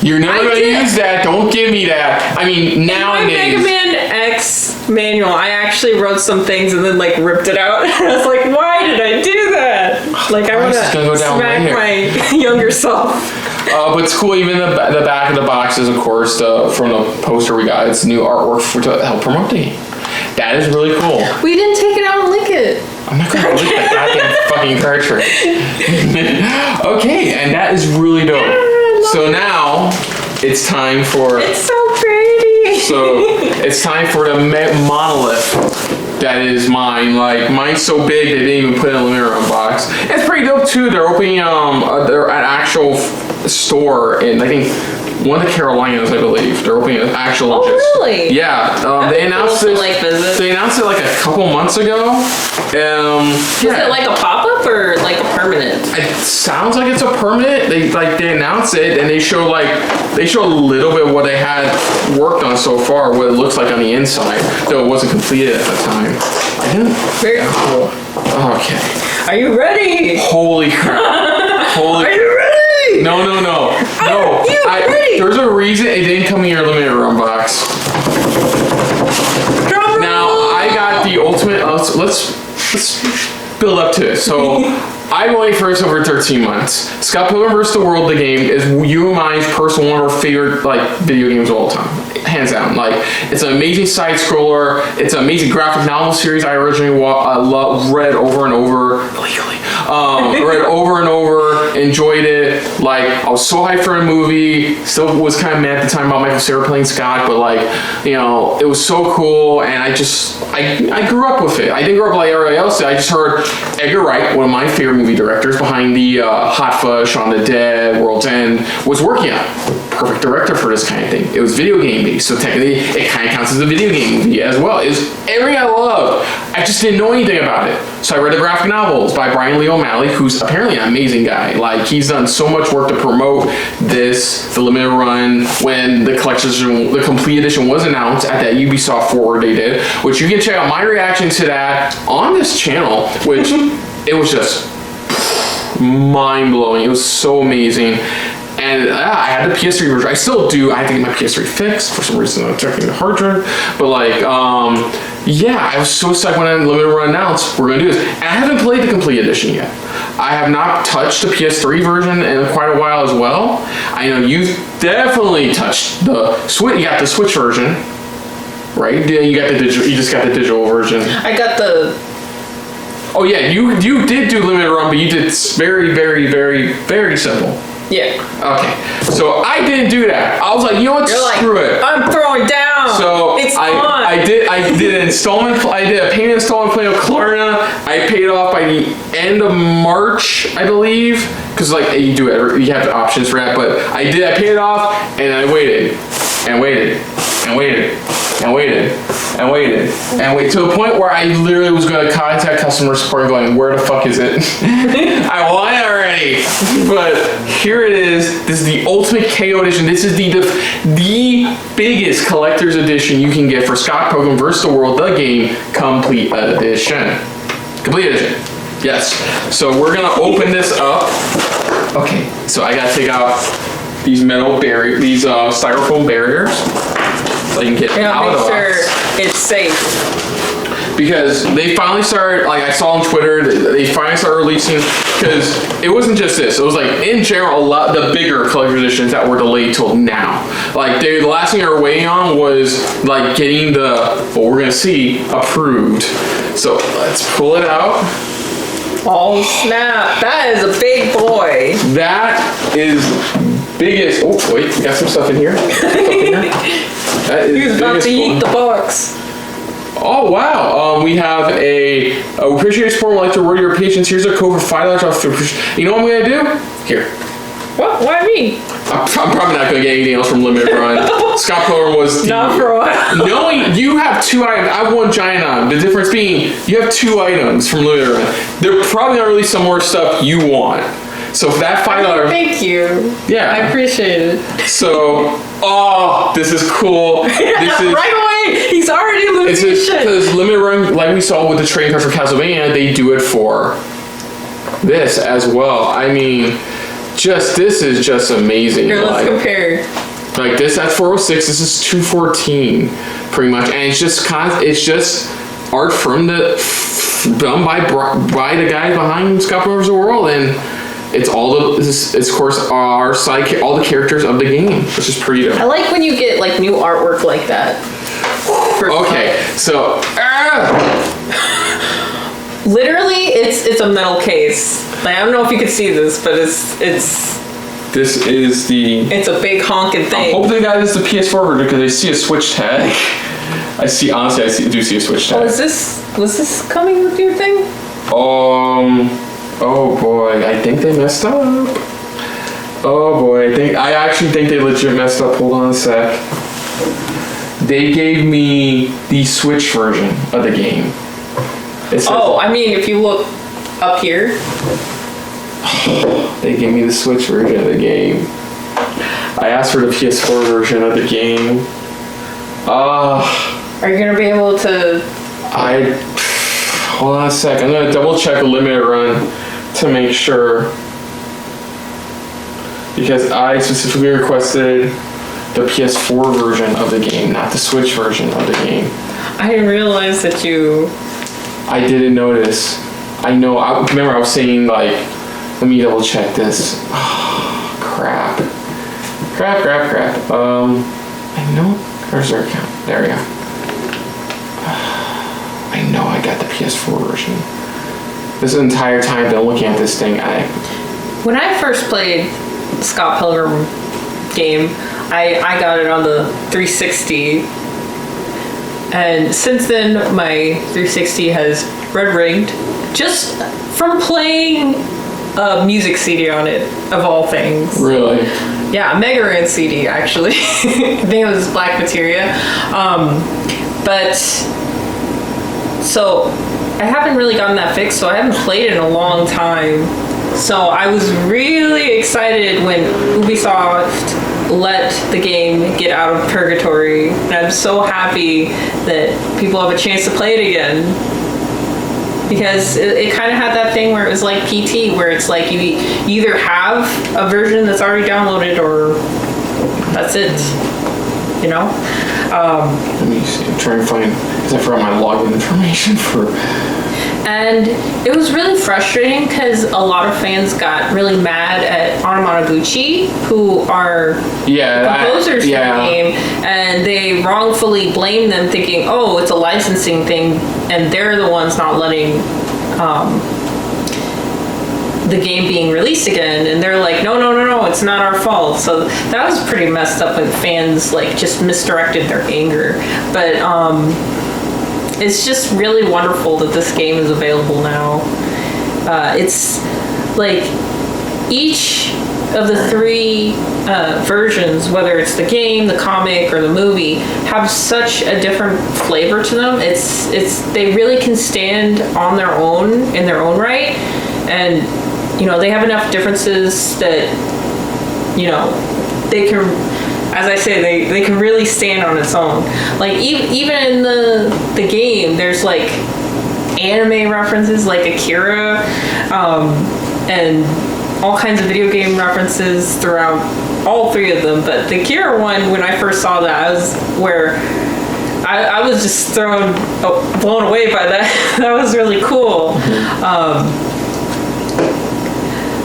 A: You're never gonna use that. Don't give me that. I mean, nowadays.
B: In my Mega Man X manual, I actually wrote some things and then like ripped it out. I was like, why did I do that? Like I want to smack my younger self.
A: But it's cool. Even the back of the box is, of course, from the poster we got. It's new artwork to help promote the game. That is really cool.
B: We didn't take it out and lick it.
A: I'm not gonna lick that goddamn fucking cartridge. Okay, and that is really dope. So now it's time for.
B: It's so pretty.
A: So it's time for the monolith. That is mine. Like mine's so big they didn't even put it in a limited run box. It's pretty dope too. They're opening they're an actual store in I think one of the Carolinas, I believe. They're opening an actual.
B: Oh really?
A: Yeah. They announced it. Like, they announced it like a couple months ago.
B: Is it like a pop-up or like a permanent?
A: It sounds like it's a permanent. They announce it and they show a little bit of what they had worked on so far, what it looks like on the inside, though it wasn't completed at the time.
B: Very cool.
A: Okay.
B: Are you ready?
A: Holy crap. Are
B: you ready?
A: No.
B: Are you ready?
A: There's a reason it didn't come in your limited run box. Now I got the ultimate. Let's build up to it. So I've been waiting for this over 13 months. Scott Pilgrim vs. the World, the game, is you and mine's personal one of our favorite video games of all time, hands down. Like it's an amazing side scroller. It's an amazing graphic novel series I originally read over and over illegally. Read over and over, enjoyed it. Like I was so hyped for a movie. Still was kind of mad at the time about Michael Cera playing Scott, but it was so cool, and I grew up with it. I didn't grow up like everybody else did. I just heard Edgar Wright, one of my favorite movie directors behind the Hot Fuzz, Shaun of the Dead, World's End, was working on it. Perfect director for this kind of thing. It was video game based, so technically it kind of counts as a video game movie as well. It was everything I loved. I just didn't know anything about it. So I read the graphic novels by Brian Lee O'Malley, who's apparently an amazing guy. Like he's done so much work to promote the limited run when the complete edition was announced at that Ubisoft Forward they did, which you can check out my reaction to that on this channel, which it was just mind-blowing. It was so amazing. And I had the PS3 version. I still do. I have to get my PS3 fixed. For some reason, I'm checking the hard drive. But I was so psyched when Limited Run announced we're going to do this. And I haven't played the complete edition yet. I have not touched the PS3 version in quite a while as well. I know you've definitely touched the Switch. You got the Switch version, right? You got the digital. You just got the digital version.
B: I got the.
A: Oh yeah, you did do Limited Run, but you did very, very, very, very simple.
B: Yeah.
A: Okay. So I didn't do that. I was like, you know what? Screw it.
B: I'm throwing down.
A: So I did an installment. I did a payment installment plan with Klarna. I paid off by the end of March, I believe, because you have options for that. But I did. I paid it off, and I waited and waited and waited and waited and waited and waited to the point where I literally was going to contact customer support and going, where the fuck is it? I want it already. But here it is. This is the ultimate KO edition. This is the biggest collector's edition you can get for Scott Pilgrim vs. the World, the game, complete edition. Complete edition. Yes. So we're going to open this up. Okay. So I got to take out these styrofoam barriers. So you can get out of the box.
B: Make sure it's safe.
A: Because they finally started, I saw on Twitter, they finally started releasing, because it wasn't just this. It was in general, a lot the bigger collector's editions that were delayed till now. The last thing they were waiting on was getting what we're gonna see approved. So let's pull it out.
B: Oh snap! That is a big boy.
A: That is biggest. Oh wait, we got some stuff in here.
B: He was about to eat the box.
A: Oh wow! We have we appreciate your support. We'd like to reward your patience. Here's a code for $5 off. You know what I'm gonna do? Here.
B: What? Why me?
A: I'm probably not gonna get anything else from Limited Run. Scott Pilgrim was
B: not for a while.
A: Knowing you have 2 items, I have one giant item. The difference being you have 2 items from Limited Run. They're probably gonna release some more stuff you want. So for that $5,
B: thank you.
A: Yeah,
B: I appreciate it.
A: So, this is cool. This is
B: right away. He's already losing shit.
A: Because Limited Run, like we saw with the trading cards for Castlevania, they do it for this as well. I mean, this is just amazing.
B: Here, let's compare.
A: Like this at 406, this is 214, pretty much, and it's just art from done by the guy behind Scott Pilgrim's World, and it's all it's of course all the characters of the game, which is pretty dope.
B: I like when you get like new artwork like that.
A: Okay, so
B: literally, it's a metal case. Like I don't know if you can see this, but it's.
A: This is
B: It's a big honking thing.
A: I hope they got this the PS4 version because I see a Switch tag. I do see a Switch tag.
B: Oh, was this coming with your thing?
A: Oh boy, I think they messed up. Oh boy, I actually think they legit messed up. Hold on a sec. They gave me the Switch version of the game.
B: I mean, if you look up here.
A: They gave me the Switch version of the game. I asked for the PS4 version of the game. Are
B: you gonna be able to?
A: Hold on a sec. I'm gonna double check the Limited Run to make sure, because I specifically requested the PS4 version of the game, not the Switch version of the game.
B: I didn't realize that you.
A: I didn't notice. I know. Remember, I was saying like. Let me double check this. Oh, crap. Crap. I know. Where's our account? There we go. I know I got the PS4 version. This entire time I've been looking at this thing,
B: When I first played Scott Pilgrim game, I got it on the 360. And since then, my 360 has red ringed. Just from playing a music CD on it, of all things.
A: Really?
B: Yeah, a Mega Ran CD, actually. I think it was Black Materia. But, so, I haven't really gotten that fixed, so I haven't played it in a long time. So I was really excited when Ubisoft let the game get out of purgatory. And I'm so happy that people have a chance to play it again. Because it kind of had that thing where it was like PT, where it's like you either have a version that's already downloaded or that's it, you know?
A: Let me see. I'm trying to find, because I forgot my login information for...
B: And it was really frustrating because a lot of fans got really mad at Anamanaguchi, who are composers for the game, and they wrongfully blamed them, thinking, oh, it's a licensing thing, and they're the ones not letting the game being released again. And they're like, no, it's not our fault. So that was pretty messed up when fans like just misdirected their anger. But it's just really wonderful that this game is available now. It's like each of the 3 versions, whether it's the game, the comic, or the movie, have such a different flavor to them. They really can stand on their own in their own right, and they have enough differences that they can. As I say, they can really stand on its own. Like even in the game, there's like anime references, like Akira, and all kinds of video game references throughout all 3 of them. But the Akira one, when I first saw that, I was just blown away by that. That was really cool.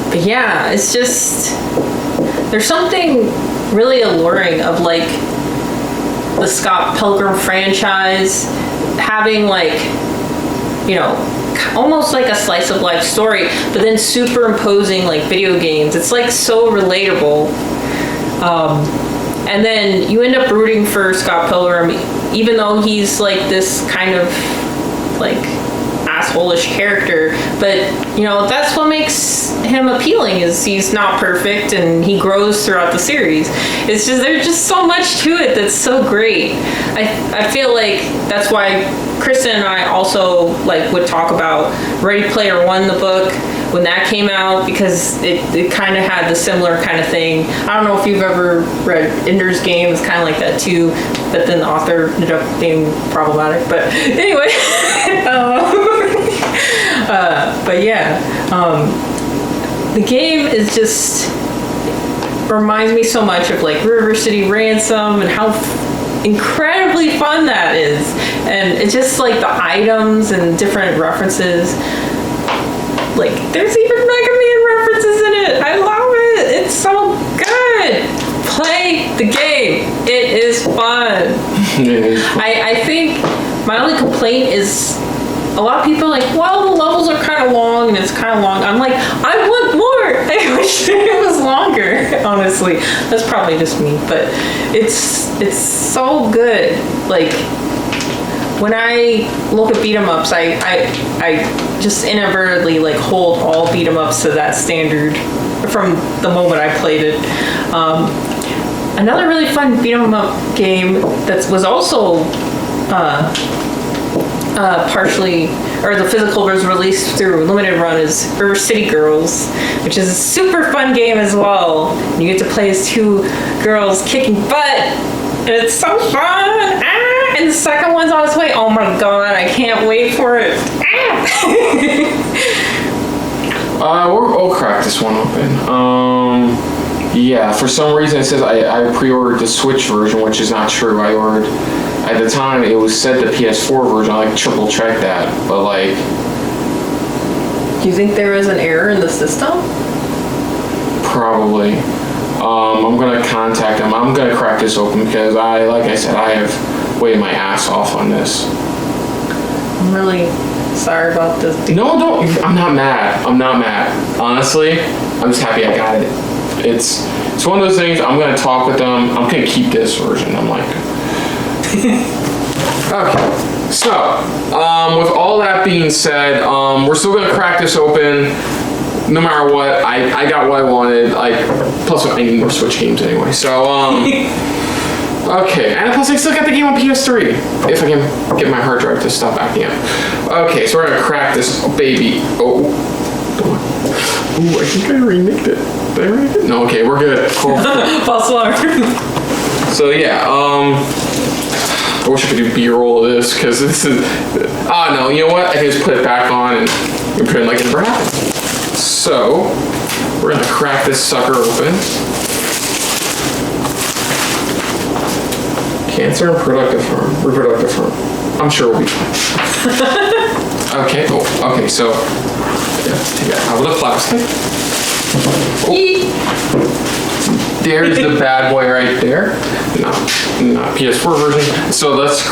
B: But yeah, it's just there's something really alluring of like the Scott Pilgrim franchise having like almost like a slice of life story, but then superimposing like video games. It's like so relatable. And then you end up rooting for Scott Pilgrim, even though he's like this kind of like asshole-ish character. But you know, that's what makes him appealing, is he's not perfect and he grows throughout the series. It's just, there's just so much to it that's so great. I feel like that's why Kristen and I also like would talk about Ready Player One, the book, when that came out, because it kind of had the similar kind of thing. I don't know if you've ever read Ender's Game. It's kind of like that too, but then the author ended up being problematic. But anyway, but yeah, the game is just reminds me so much of like River City Ransom and how incredibly fun that is. And it's just like the items and different references. Like, there's even Mega Man references in it. I love it. It's so good. Play the game. It is fun. I think my only complaint is a lot of people are like, well, the levels are kind of long and it's kind of long. I'm like, I want more. I wish it was longer, honestly. That's probably just me, but it's so good. Like, when I look at beat 'em ups, I just inadvertently like hold all beat 'em ups to that standard from the moment I played it. Another really fun beat 'em up game that was also partially, or the physical was released through Limited Run, is River City Girls, which is a super fun game as well. You get to play as two girls kicking butt, and it's so fun. And the second one's on its way. Oh my god, I can't wait for it.
A: We'll crack this one open. Yeah, for some reason it says I pre-ordered the Switch version, which is not true. I ordered, at the time it was said the PS4 version. I like triple checked that, but like.
B: Do you think there is an error in the system?
A: Probably. I'm gonna contact them. I'm gonna crack this open because like I said, I have weighed my ass off on this.
B: I'm really sorry about this.
A: No, don't. I'm not mad. I'm not mad. Honestly, I'm just happy I got it. It's one of those things. I'm gonna talk with them. I'm gonna keep this version. I'm like. Okay. So, with all that being said, we're still gonna crack this open. No matter what, I got what I wanted. Plus I need more Switch games anyway. So, okay, and plus I still got the game on PS3. If I can get my hard drive to stop acting up. Okay, so we're gonna crack this baby. Oh, ooh, I think I remixed it. Did I remix it? No, okay, we're good. Cool.
B: False alarm.
A: So yeah, I wish I could do B-roll of this because this is. No, you know what? I can just put it back on and pretend like it never happened. So, we're gonna crack this sucker open. Cancer and reproductive harm. I'm sure we'll be fine. Okay, cool. Okay, so, take it out of the plastic. Oh. There's the bad boy right there. Not PS4 version. So let's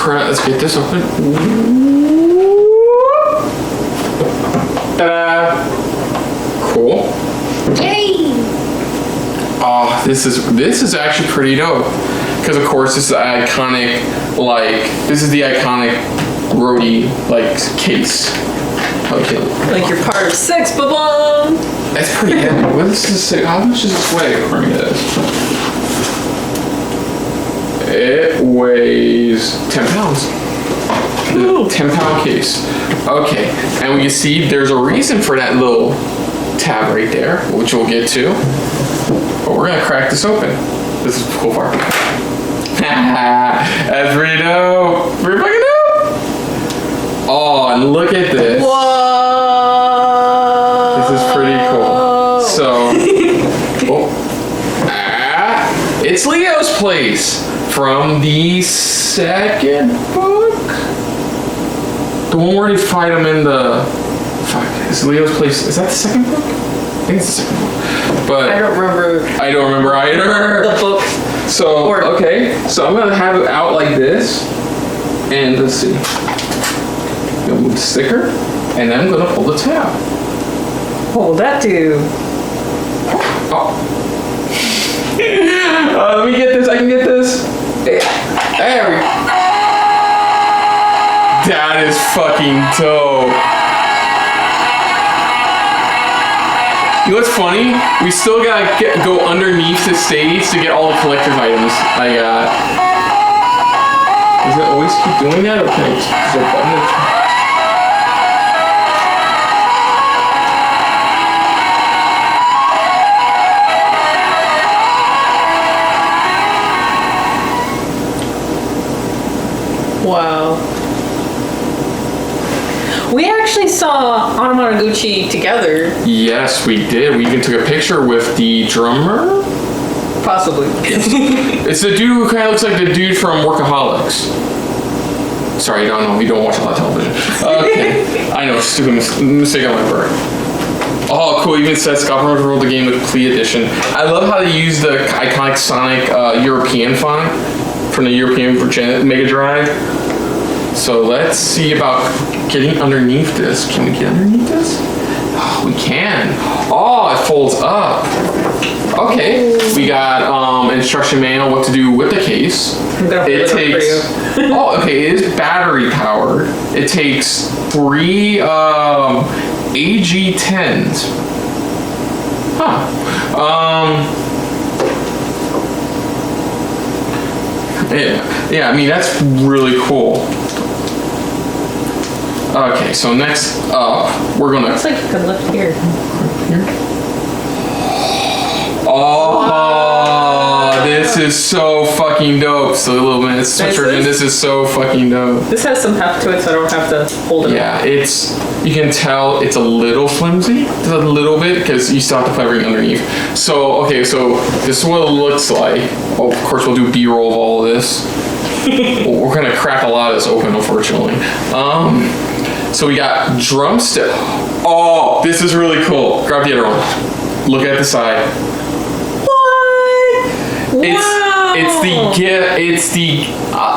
A: get this open. Ta-da! Cool.
B: Yay!
A: Oh, this is actually pretty dope. Because of course this is the iconic, this is the iconic roadie case. Okay.
B: Like you're part of Sex Bomb.
A: That's pretty heavy. What is this? How much does this weigh? According to this, it weighs 10 pounds. 10-pound case. Okay, and we can see there's a reason for that little tab right there, which we'll get to. But we're gonna crack this open. This is the cool part. That's pretty dope. Pretty fucking dope. Oh, and look at this.
B: Whoa!
A: This is pretty cool. So, it's Leo's Place from the second book. The one where they fight him in the. Fuck, is Leo's Place? Is that the second book? I think it's the second book. But
B: I don't remember.
A: I don't remember either.
B: The book.
A: So okay, so I'm gonna have it out like this, and let's see. I'm gonna move the sticker, and then I'm gonna pull the tab.
B: What will that do?
A: Oh. Let me get this. I can get this. There we go. That is fucking dope. You know what's funny? We still gotta go underneath the stage to get all the collector's items I got. Does it always keep doing that, or can I just use a button?
B: Wow. We actually saw Anamanaguchi together.
A: Yes, we did. We even took a picture with the drummer.
B: Possibly.
A: It's the dude who kind of looks like the dude from Workaholics. Sorry, I don't know. We don't watch a lot of television. Okay. I know, stupid mistake on my part. Oh, cool. Even says Scott rolled the game with Complete Edition. I love how they use the iconic Sonic European font from the European Mega Drive. So let's see about getting underneath this. Can we get underneath this? Oh, we can. Oh, it folds up. Okay, we got instruction manual what to do with the case. It takes. Oh, okay. It is battery powered. It takes 3 AG10s. Huh. Yeah. I mean that's really cool. Okay, so next up, we're gonna.
B: Looks like you can lift here.
A: Oh, wow. This is so fucking dope. So a little minute switcher, and this is so fucking dope.
B: This has some heft to it, so I don't have to hold it.
A: Yeah, you can tell it's a little flimsy, just a little bit, because you still have to put everything underneath. So, okay, so this is what it looks like. Oh, of course, we'll do B-roll of all of this. We're gonna crack a lot of this open, unfortunately. So we got drumstick. Oh, this is really cool. Grab the other one. Look at the side.
B: What?
A: It's the GIF. It's the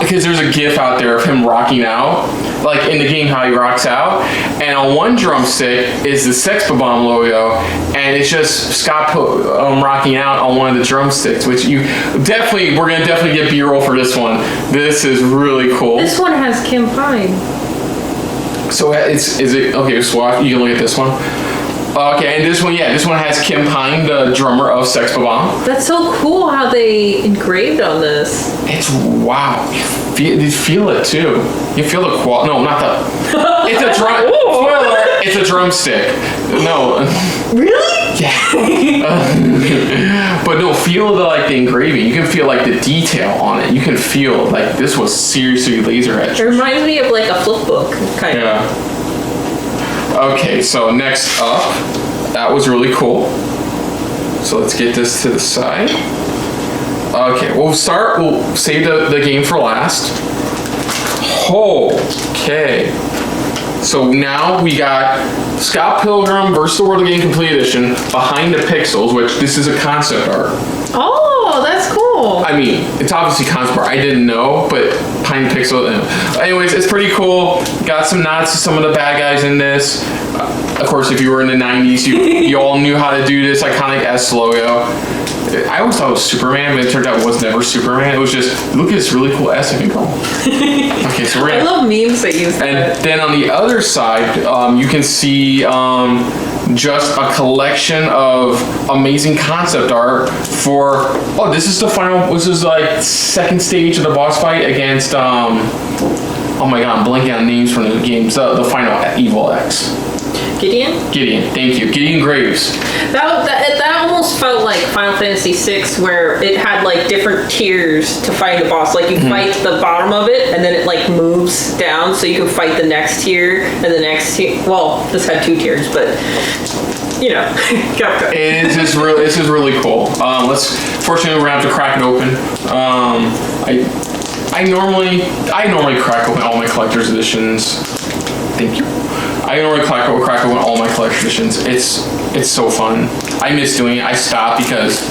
A: because there's a GIF out there of him rocking out, like in the game how he rocks out. And on one drumstick is the Sex Bomb logo, and it's just Scott rocking out on one of the drumsticks. Which we're gonna definitely get B-roll for this one. This is really cool.
B: This one has Kim Pine.
A: So is it okay? Swatch. You can look at this one. Okay, and this one has Kim Pine, the drummer of Sex Bomb.
B: That's so cool how they engraved on this.
A: It's wow. You feel it too. You feel the quality. No, not the. It's a drum. Spoiler. It's a drumstick. No.
B: Really?
A: Yeah. But no, feel the engraving. You can feel the detail on it. You can feel this was seriously laser etched.
B: It reminds me of a flip book kind of.
A: Yeah. Okay, so next up, that was really cool. So let's get this to the side. Okay, we'll save the game for last. Okay. So now we got Scott Pilgrim vs. the World of Game Complete Edition Behind the Pixels, which this is a concept art.
B: Oh, that's cool.
A: I mean, it's obviously concept art. I didn't know, but Behind the Pixels. Anyways, it's pretty cool. Got some nods to some of the bad guys in this. Of course, if you were in the 90s, you all knew how to do this iconic S logo. I always thought it was Superman, but it turned out it was never Superman. It was just, look at this really cool S I can go. Okay, so we're
B: I love memes that use that.
A: And then on the other side, you can see just a collection of amazing concept art for, this is the final, this is second stage of the boss fight against, oh my god, I'm blanking on names from the games, the final Evil X.
B: Gideon,
A: thank you. Gideon Graves.
B: That almost felt like Final Fantasy VI, where it had different tiers to fight the boss. You fight the bottom of it, and then it moves down, so you can fight the next tier and the next tier. Well, this had 2 tiers, but you know,
A: this is really cool. Fortunately, we're gonna have to crack it open. I normally crack open all my collector's editions. Thank you. I normally crack open all my collection editions. It's so fun. I miss doing it. I stopped because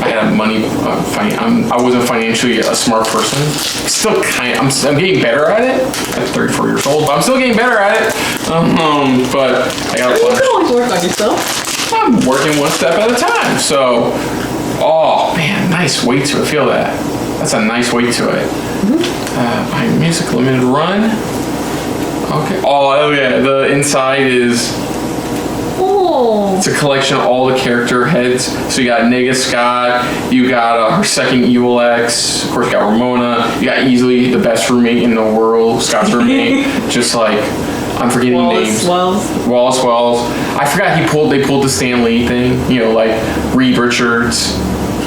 A: I had money. I wasn't financially a smart person. Still I'm getting better at it. I'm 34 years old, but I'm still getting better at it. But I got.
B: You can always work on yourself.
A: I'm working one step at a time. So Oh man, nice weight to it. Feel that. That's a nice weight to it. By Music Limited Run. Okay. Oh yeah, the inside is.
B: Oh.
A: It's a collection of all the character heads. So you got Nega Scott, you got her second Evil X, of course you got Ramona, you got easily the best roommate in the world, Scott's roommate, just like, I'm forgetting names. Wallace Wells. I forgot they pulled the Stan Lee thing, you know, like Reed Richards.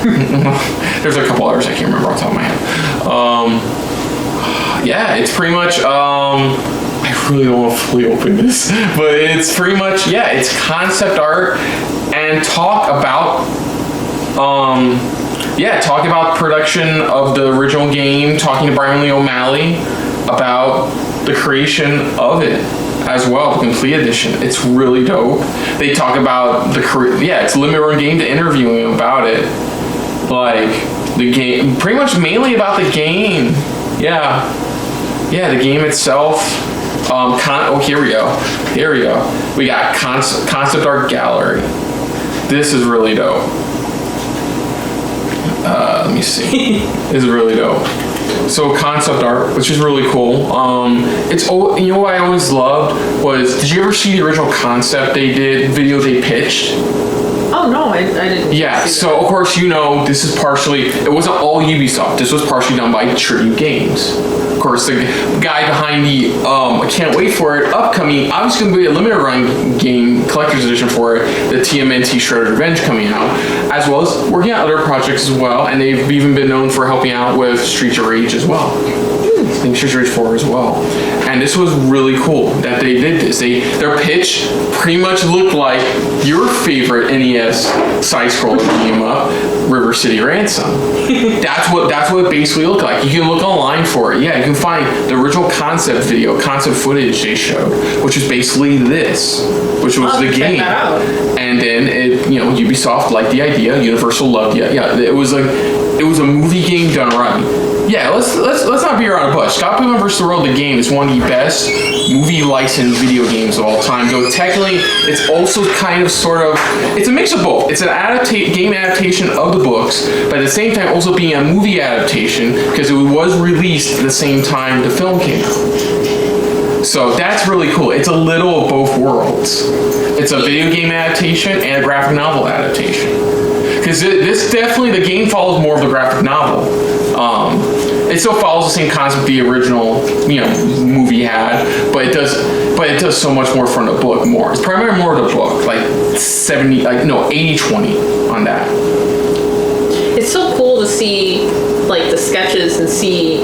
A: There's a couple others I can't remember off the top of my head. Yeah, it's pretty much, I really don't want to fully open this, but it's pretty much, yeah, it's concept art and talk about production of the original game, talking to Brian Lee O'Malley about the creation of it as well, the complete edition. It's really dope. They talk about it's a limited run game to interviewing him about it. Like, the game, pretty much mainly about the game. Yeah, the game itself. Here we go. We got concept art gallery. This is really dope. Let me see. This is really dope. So concept art, which is really cool. It's, you know what I always loved was, did you ever see the original concept video they pitched?
B: Oh no, I didn't.
A: Yeah, so of course you know this is partially, it wasn't all Ubisoft. This was partially done by Tribute Games. Of course, the guy behind the I can't wait for it upcoming, obviously going to be a limited run game collector's edition for it, the TMNT Shredder's Revenge coming out, as well as working on other projects as well, and they've even been known for helping out with Streets of Rage as well. I think Streets of Rage 4 as well. And this was really cool that they did this. Their pitch pretty much looked like your favorite NES side-scroller game up, River City Ransom. That's what it basically looked like. You can look online for it. Yeah, you can find the original concept footage they showed, which was basically this, which was the game.
B: Check that out.
A: And then Ubisoft liked the idea, Universal loved it. Yeah, it was a movie game done right. Yeah, let's not be around the bush. Scott Pilgrim vs. the World, the game, is one of the best movie licensed video games of all time. Though technically, it's also kind of it's a mix of both. It's an game adaptation of the books, but at the same time also being a movie adaptation because it was released at the same time the film came out. So that's really cool. It's a little of both worlds. It's a video game adaptation and a graphic novel adaptation. Because this definitely, the game follows more of the graphic novel. It still follows the same concept the original, movie had, but it does so much more from the book more. It's primarily more of the book, like 80-20 on that.
B: It's so cool to see, like, the sketches and see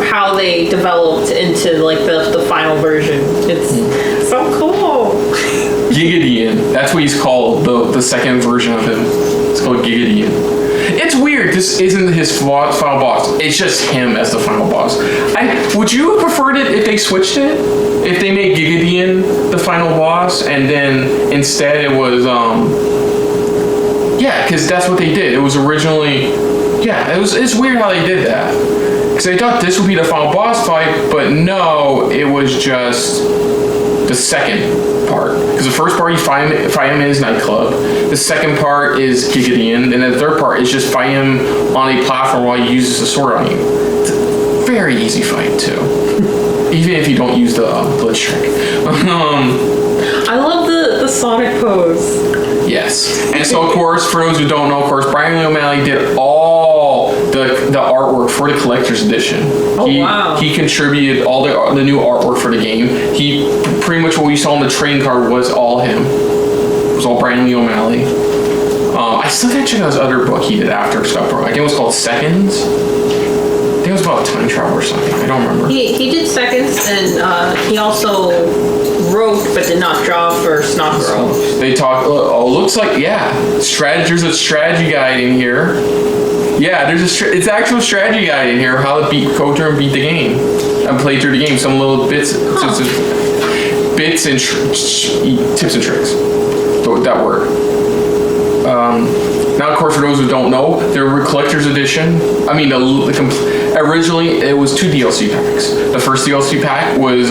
B: how they developed into, like, the final version. It's so cool.
A: Gigadian, that's what he's called, the second version of him. It's called Gigadian. It's weird, this isn't his final boss. It's just him as the final boss. Would you have preferred it if they switched it? If they made Gigadian the final boss, and then instead it was, because that's what they did. It was originally, it's weird how they did that. Because they thought this would be the final boss fight, but no, it was just the second part. Because the first part you fight him in his nightclub. The second part is Gigadian, and the third part is just fight him on a platform while he uses a sword on you. It's a very easy fight too, even if you don't use the glitch trick.
B: I love the Sonic pose.
A: Yes, and so of course, for those who don't know, of course, Brian Lee O'Malley did all the artwork for the collector's edition.
B: Oh, wow.
A: He contributed all the new artwork for the game. He pretty much what we saw on the trading card was all him. It was all Brian Lee O'Malley. I still didn't check out his other book he did after Scott Pilgrim. I think it was called Seconds. I think it was about time travel or something. I don't remember.
B: He did Seconds, and he also wrote but did not draw for Snot Girl.
A: They talk. Looks like there's a strategy guide in here. Yeah, it's actual strategy guide in here, how to go through and beat the game. And play through the game, some little bits and tips and tricks. That word. Now, of course, for those who don't know, the collector's edition, originally it was 2 DLC packs. The first DLC pack was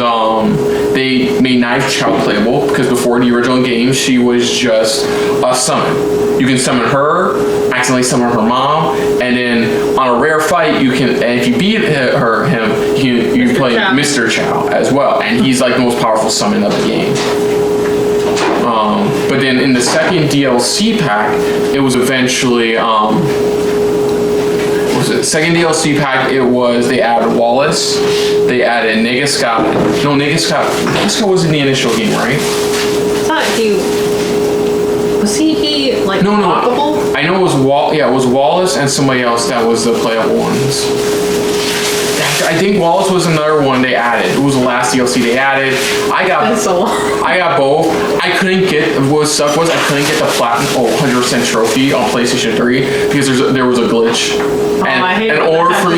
A: they made Knife Chow playable because before the original game she was just a summon. You can summon her, accidentally summon her mom, and then on a rare fight you can, and if you beat him, you can play Mr. Chow as well, and he's like the most powerful summon of the game. But then in the second DLC pack, it was eventually second DLC pack, it was they added Wallace, they added Negascott. No, Negascott was in the initial game, right?
B: I thought was he like unlockable?
A: I know it was it was Wallace and somebody else that was the playable ones. I think Wallace was another one they added. It was the last DLC they added. I got both. I couldn't get, what sucked was I couldn't get the platinum 100% trophy on PlayStation 3 because there was a glitch. In order for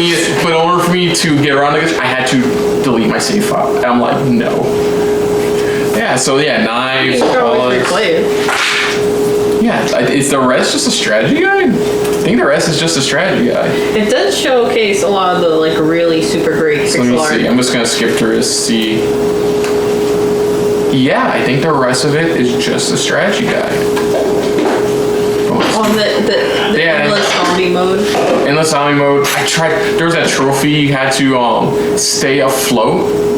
A: me to get around the glitch, I had to delete my save file. And I'm like, no. Yeah, so yeah, Knives, Wallace. Yeah, is the rest just a strategy guide? I think the rest is just a strategy guide.
B: It does showcase a lot of the like really super great pixel art.
A: Let me see. I'm just gonna skip through to see. Yeah, I think the rest of it is just a strategy guide.
B: On the endless zombie mode.
A: Endless zombie mode. I tried. There was that trophy you had to stay afloat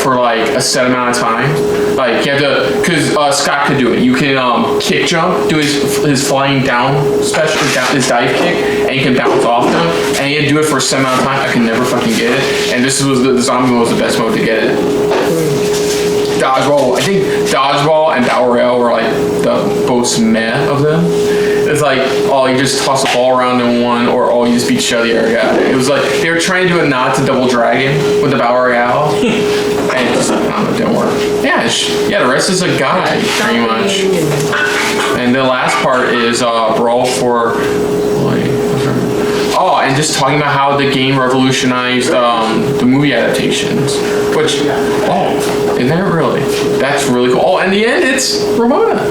A: for like a set amount of time. Like you have to, because Scott could do it. You can kick jump, do his flying down special, his dive kick, and you can bounce off them. And you had to do it for a set amount of time. I could never fucking get it. And this was the zombie mode was the best mode to get it. Dodgeball. I think Dodgeball and Battle Royale were like the most meh of them. It's like, oh, you just toss a ball around in one, or oh, you just beat each other. Yeah, it was like they were trying to do a nod to Double Dragon with the Battle Royale, and it just, I don't know, it didn't work. Yeah, the rest is a guide pretty much. And the last part is Brawl for. Oh, and just talking about how the game revolutionized the movie adaptations, which isn't it really? That's really cool. Oh, in the end, it's Ramona.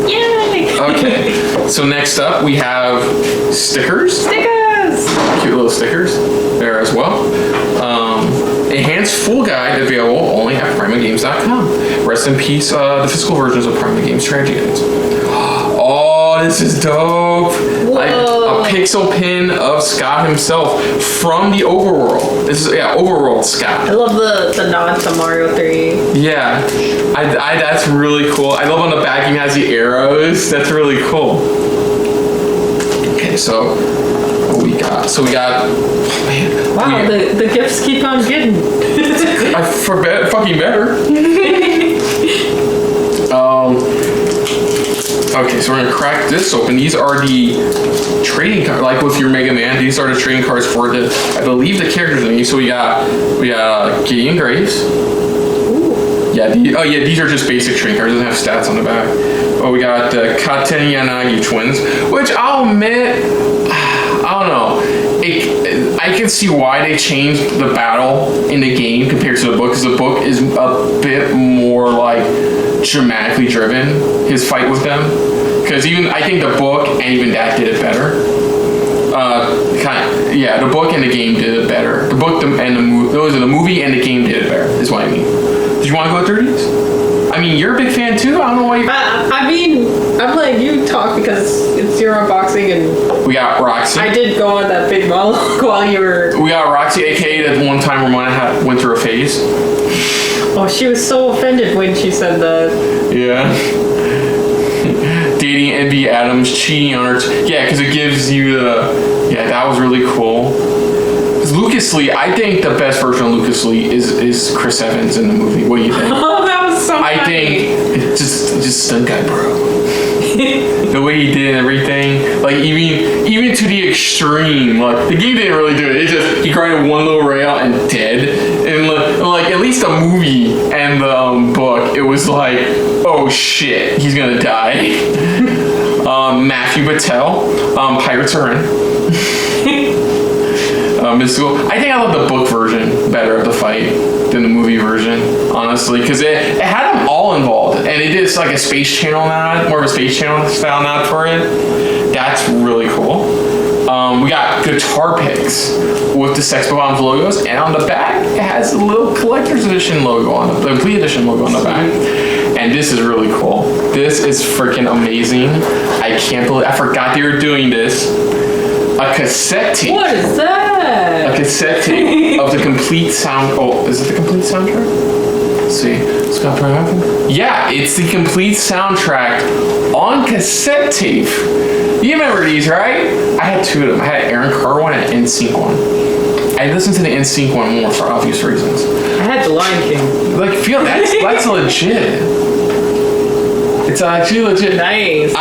B: Yay!
A: Okay, so next up we have stickers. Cute little stickers there as well. Enhanced full guide available only at PrimaGames.com. Rest in peace, the physical versions of Prima Games strategy guides. Oh, this is dope. Like a pixel pin of Scott himself from the Overworld. This is Overworld Scott.
B: I love the nod to Mario 3.
A: Yeah, I that's really cool. I love on the back he has the arrows. That's really cool. Okay, so what we got? So we got. Oh, man.
B: Wow, the gifts keep on getting.
A: I forget fucking better. Okay, so we're gonna crack this open. These are the trading cards, like with your Mega Man. These are the trading cards for the, I believe, the characters in these. So we got Gideon Graves. Ooh. Yeah, these are just basic trading cards. Doesn't have stats on the back. Oh, we got the Katen Yanagi twins, which I'll admit, I don't know. I can see why they changed the battle in the game compared to the book, because the book is a bit more like dramatically driven, his fight with them, because even I think the book and even that did it better. The book and the game did it better. The book and the movie and the game did it better, is what I mean. Did you want to go through these? I mean, you're a big fan too. I don't know why you.
B: I mean, I'm letting you talk because it's your unboxing, and
A: we got Roxy.
B: I did go on that big monologue while you were.
A: We got Roxy, aka that one time Ramona went through a phase.
B: Oh, she was so offended when she said that.
A: Yeah. Dating Envy Adams, cheating on her. Yeah, because it gives you the. Yeah, that was really cool. Because Lucas Lee, I think the best version of Lucas Lee is Chris Evans in the movie. What do you think?
B: Oh, that was so funny.
A: I think just stunt guy, bro. The way he did everything, like even to the extreme. Like the game didn't really do it. It just he grinded one little rail and dead. And like at least the movie and the book, it was like, oh shit, he's gonna die. Matthew Patel, Pirates Are In. Mystical. I think I love the book version better of the fight than the movie version, honestly, because it had them all involved, and it did like a Space Channel nod, more of a Space Channel style nod for it. That's really cool. We got guitar picks with the Sex Bombs logos, and on the back it has a little collector's edition logo on the complete edition logo on the back. And this is really cool. This is freaking amazing. I can't believe I forgot they were doing this. A cassette tape.
B: What is that?
A: A cassette tape of the complete sound. Oh, is it the complete soundtrack? Let's see. Yeah, it's the complete soundtrack on cassette tape. You remember these, right? I had two of them. I had Aaron Carr one and NSYNC one. I listened to the NSYNC one more for obvious reasons.
B: I had the Lion King.
A: Like, feel that's legit. It's actually legit.
B: Nice.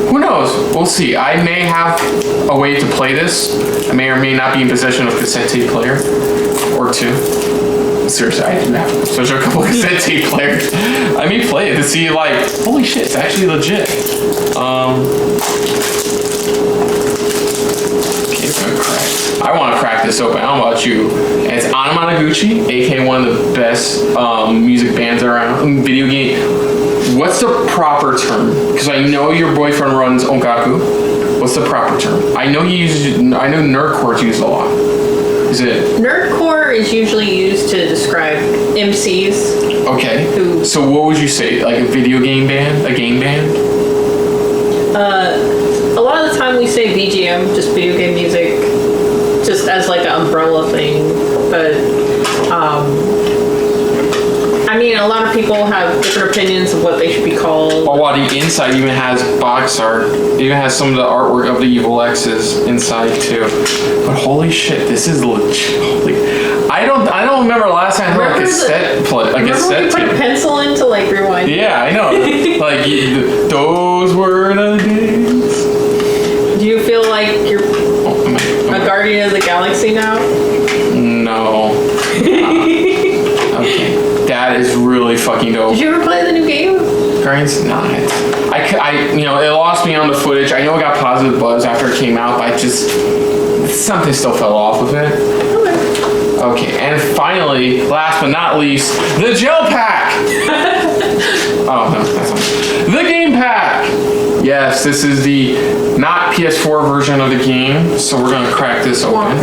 A: Who knows? We'll see. I may have a way to play this. I may or may not be in possession of a cassette tape player or two. Seriously, I do have such a couple of cassette tape players. I may play it to see, like, holy shit, it's actually legit. Okay, I'm gonna crack. I want to crack this open. I don't know about you. And it's Anamanaguchi, aka one of the best music bands around. Video game. What's the proper term? Because I know your boyfriend runs Onkaku. What's the proper term? I know he uses. I know nerdcore's used a lot. Is it?
B: Nerdcore is usually used to describe MCs.
A: Okay. So what would you say? Like a video game band? A game band?
B: A lot of the time we say VGM, just video game music, just as like an umbrella thing. But I mean, a lot of people have different opinions of what they should be called.
A: Oh wow, the inside even has box art. It even has some of the artwork of the Evil X's inside too. But holy shit, this is legit. I don't remember last time I heard a cassette play.
B: Remember when you put a pencil in to like rewind?
A: Yeah, I know. Like those were the days.
B: Do you feel like you're a guardian of the galaxy now?
A: No. Okay. That is really fucking dope.
B: Did you ever play the new game?
A: Guardians? Nah. It lost me on the footage. I know it got positive buzz after it came out, but something still fell off with it. Okay, and finally, last but not least, the gel pack! Oh, no, that's not. The game pack! Yes, this is the not PS4 version of the game, so we're gonna crack this open.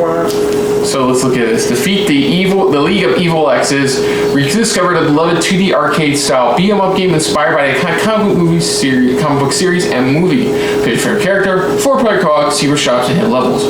A: So let's look at this. Defeat the League of Evil X's. Rediscover the beloved 2D arcade style beat 'em up game inspired by the comic book series and movie. Pick your favorite character, 4-player co-op, secret shops, and hit levels.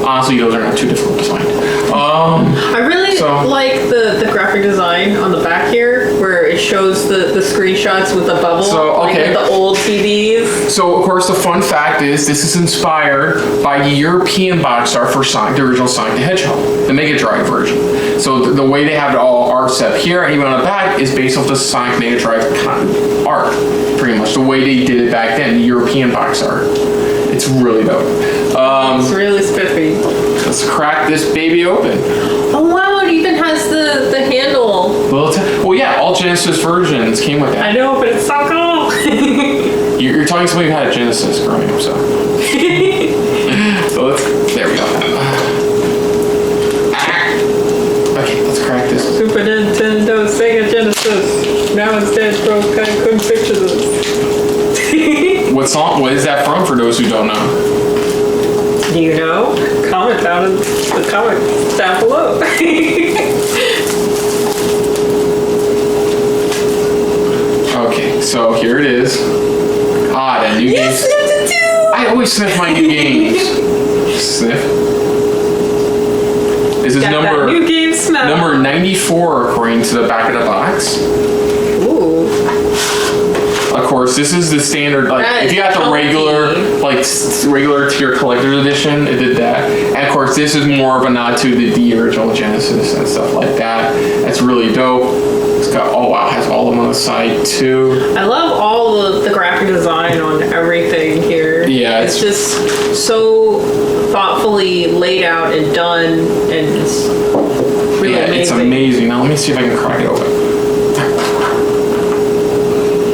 A: Honestly, those are not too difficult to find.
B: I really like the graphic design on the back here, where it shows the screenshots with the bubble, like with the old CDs.
A: So, of course, the fun fact is this is inspired by the European box art for Sonic, the original Sonic the Hedgehog, the Mega Drive version. So the way they have it all art set here and even on the back is based off the Sonic Mega Drive art, pretty much. The way they did it back then, the European box art. It's really dope.
B: It's really spiffy.
A: Let's crack this baby open.
B: Oh wow, it even has the handle.
A: Well, yeah, all Genesis versions came with that.
B: I know, but it's so cool.
A: You're talking to somebody who had a Genesis growing up, so. There we go. Okay, let's crack this.
B: Super Nintendo, Sega Genesis. Now it's dead, bro. I couldn't picture this.
A: What is that from for those who don't know?
B: Do you know? Comment down in the comments down below.
A: Okay, so here it is. That new game.
B: Sniffed it too!
A: I always sniff my new games. Sniff. This is number 94 according to the back of the box.
B: Ooh.
A: Of course, this is the standard. Like, if you got the regular tier collector's edition, it did that. And of course, this is more of a nod to the original Genesis and stuff like that. That's really dope. It's got it has all of them on the side too.
B: I love all the graphic design on everything here.
A: Yeah,
B: it's just so thoughtfully laid out and done, and it's really amazing.
A: It's amazing. Now let me see if I can crack it open.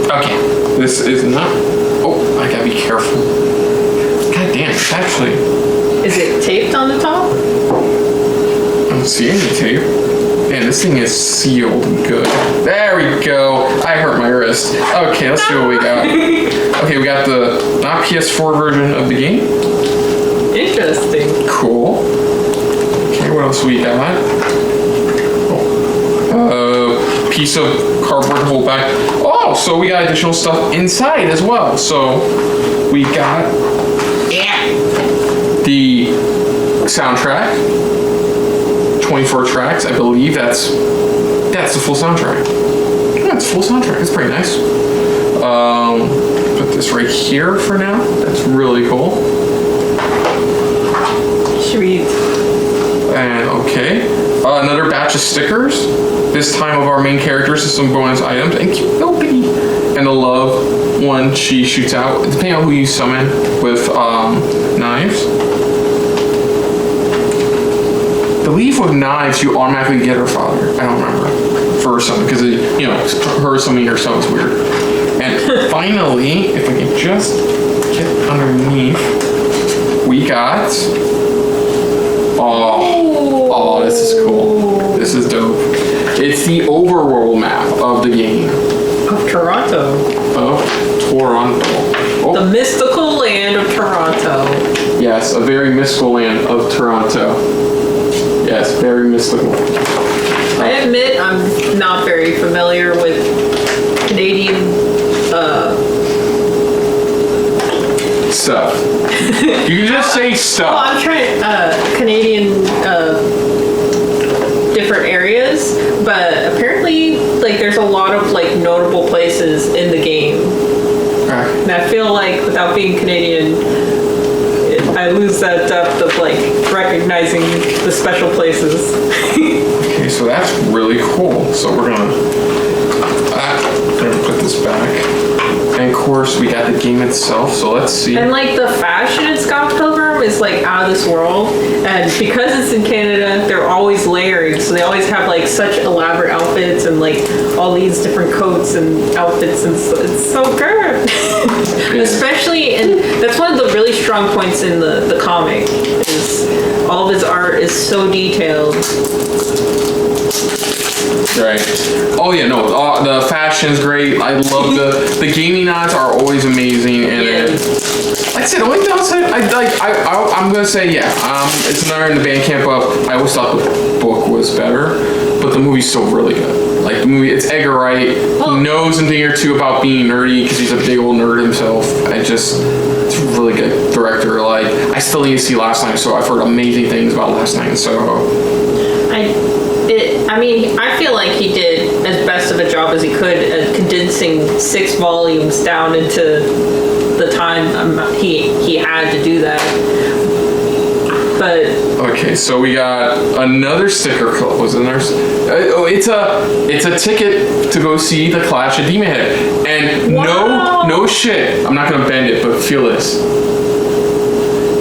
A: Okay, this is not. Oh, I gotta be careful. God damn, it's actually.
B: Is it taped on the top?
A: I don't see any tape. Man, this thing is sealed good. There we go. I hurt my wrist. interest. Okay, let's see what we got. Okay, we got the not PS4 version of the game.
B: Interesting.
A: Cool. Okay, what else we got? Piece of cardboard to hold back. Oh, so we got additional stuff inside as well. So we got the soundtrack, 24 tracks. I believe that's the full soundtrack. Yeah, it's full soundtrack. It's pretty nice. Put this right here for now. That's really cool.
B: Sweet.
A: And okay, another batch of stickers. This time of our main characters is some bonus items and cute little piggy. And the love one she shoots out, depending on who you summon with knives. I believe with knives you automatically get her father. I don't remember for some because her summoning herself is weird. And finally, if I can just get underneath, we got. Oh, this is cool. This is dope. It's the overworld map of the game.
B: Of Toronto.
A: Of Toronto. Oh.
B: The mystical land of Toronto.
A: Yes, a very mystical land of Toronto. Yes, very mystical.
B: I admit I'm not very familiar with Canadian
A: stuff. You can just say stuff.
B: Well, I'm trying Canadian different areas, but apparently like there's a lot of like notable places in the game.
A: Right.
B: And I feel like without being Canadian, I lose that depth of like recognizing the special places.
A: Okay, so that's really cool. So we're gonna put this back. And of course, we got the game itself, so let's see.
B: And like the fashion in Scott Pilgrim is like out of this world. And because it's in Canada, they're always layering. So they always have like such elaborate outfits and like all these different coats and outfits. And so, it's so good. Especially, and that's one of the really strong points in the comic, is all of his art is so detailed.
A: Right. Oh yeah, no. The fashion's great. I love the gaming nods are always amazing. And like I said, the only downside I'm gonna say it's another in the Bandcamp of I always thought the book was better, but the movie's still really good. Like the movie, it's Edgar Wright. He knows a thing or two about being nerdy because he's a big old nerd himself. It's a really good director. Like I still need to see Last Night, so I've heard amazing things about Last Night. So
B: I mean, I feel like he did as best of a job as he could at condensing 6 volumes down into the time he had to do that. But
A: okay, so we got another sticker club. Was it there? It's a ticket to go see the Clash of Demon Head. And no shit. I'm not gonna bend it, but feel this.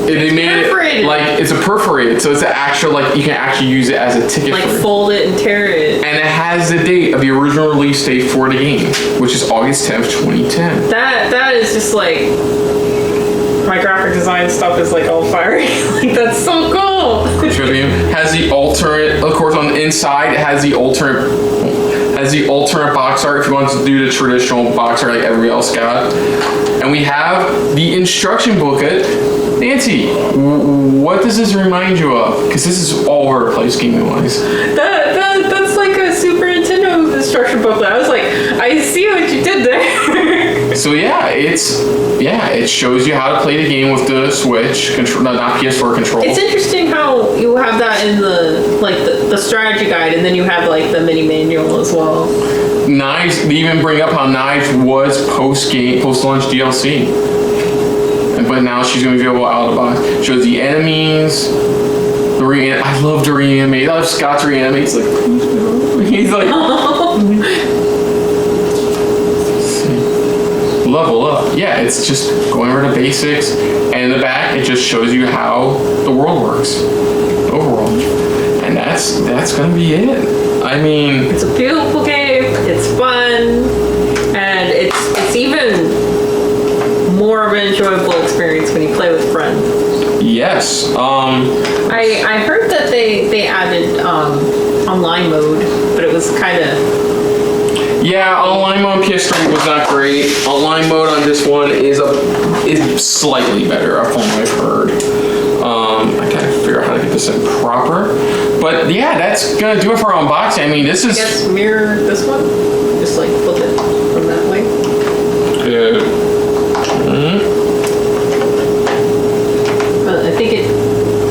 A: They made it like it's a perforated, so it's an actual you can actually use it as a ticket.
B: Like fold it and tear it.
A: And it has the date of the original release date for the game, which is August 10th, 2010.
B: That is just like my graphic design stuff is like all fiery. Like that's so cool.
A: Has the alternate, of course, on the inside it has the alternate box art if you want to do the traditional box art like everybody else got. And we have the instruction booklet. Nancy, what does this remind you of? Because this is all over the place gaming wise.
B: That's like a Super Nintendo instruction booklet. I was like, I see what you did there.
A: So it shows you how to play the game with the Switch control, not PS4 control.
B: It's interesting how you have that in the strategy guide, and then you have like the mini manual as well.
A: Knives, they even bring up how Knives was post-launch DLC. But now she's going to be available out of the box. Shows the enemies. I love the reanimate. I love Scott's reanimate. He's like, level up. Yeah, it's just going over the basics. And in the back, it just shows you how the world works. Overall. And that's going to be it. I mean,
B: it's a beautiful game. It's fun. And it's even more of an enjoyable experience when you play with friends.
A: Yes.
B: I heard that they added online mode, but it was kind of
A: Yeah, online mode on PS3 was not great. Online mode on this one is slightly better, from what I've heard. I gotta figure out how to get this in proper. But yeah, that's gonna do it for our unboxing. I mean, this is.
B: I guess mirror this one. Just like flip it from that way. I think it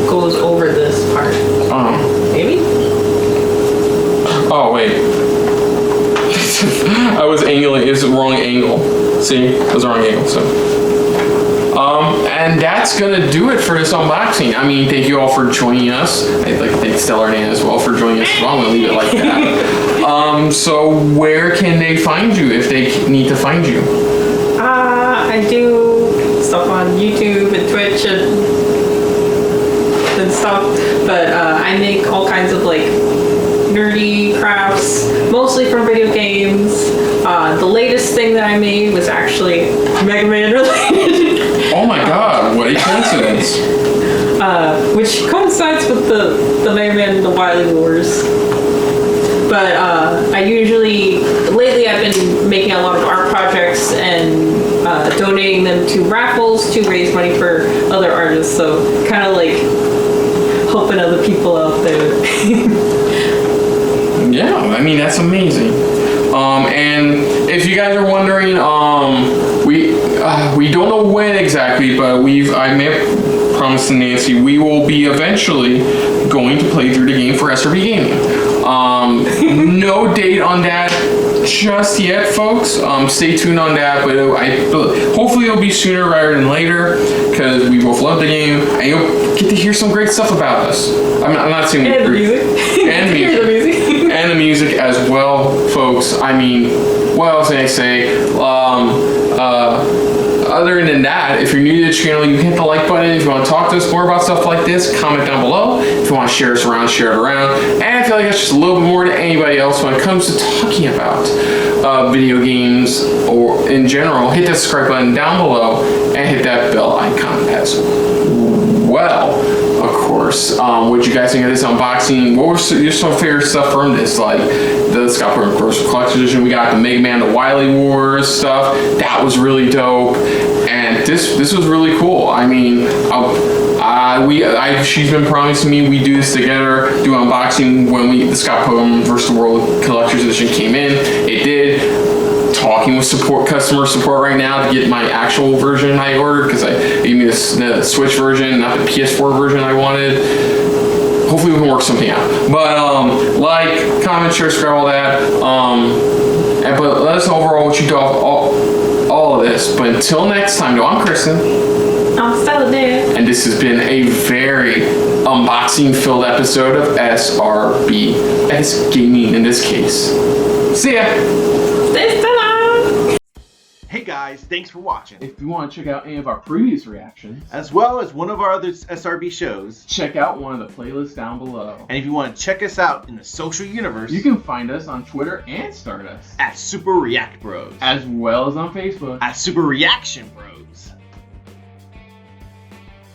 B: goes over this part. Maybe?
A: Oh, wait. I was angling. It's the wrong angle. See? It was the wrong angle, so. And that's gonna do it for this unboxing. I mean, thank you all for joining us. I'd like to thank StellarNan as well for joining us. Well, I'm gonna leave it like that. So where can they find you if they need to find you?
B: I do stuff on YouTube and Twitch and stuff, but I make all kinds of like nerdy crafts, mostly from video games. The latest thing that I made was actually Mega Man related.
A: Oh my god, what a coincidence.
B: Which coincides with the Mega Man and the Wily Wars. But lately I've been making a lot of art projects and donating them to raffles to raise money for other artists. So kind of like helping other people out there.
A: Yeah, I mean, that's amazing. And if you guys are wondering, we don't know when exactly, but I may have promised to Nancy we will be eventually going to play through the game for SRB Gaming. No date on that just yet, folks. Stay tuned on that, but hopefully it'll be sooner rather than later, because we both love the game, and you'll get to hear some great stuff about us. I'm not saying
B: and the music.
A: And music. And the music as well, folks. I mean, what else can I say? Other than that, if you're new to the channel, you can hit the like button. If you want to talk to us more about stuff like this, comment down below. If you want to share us around, share it around. And I feel like that's just a little bit more to anybody else when it comes to talking about video games or in general. Hit that subscribe button down below and hit that bell icon as well. Of course, what you guys think of this unboxing? What was your some favorite stuff from this? Like the Scott Pilgrim Collector's Edition, we got the Mega Man, the Wily Wars stuff. That was really dope, and this was really cool. I mean, she's been promising me we do this together, do unboxing when the Scott Pilgrim vs. the World Collector's Edition came in. It did. Talking with customer support right now to get my actual version I ordered, because they gave me the Switch version, not the PS4 version I wanted. Hopefully we can work something out. But like, comment, share, subscribe, all that. But let us know overall what you do of all of this. But until next time, I'm Kristen.
B: I'm StellarNan.
A: And this has been a very unboxing-filled episode of SRB Gaming in this case. See ya.
B: Stay Stellar.
C: Hey guys, thanks for watching.
A: If you want to check out any of our previous reactions,
C: as well as one of our other SRB shows,
A: check out one of the playlists down below.
C: And if you want to check us out in the social universe,
A: you can find us on Twitter and Stardust
C: at Super React Bros,
A: as well as on Facebook
C: at Super Reaction Bros.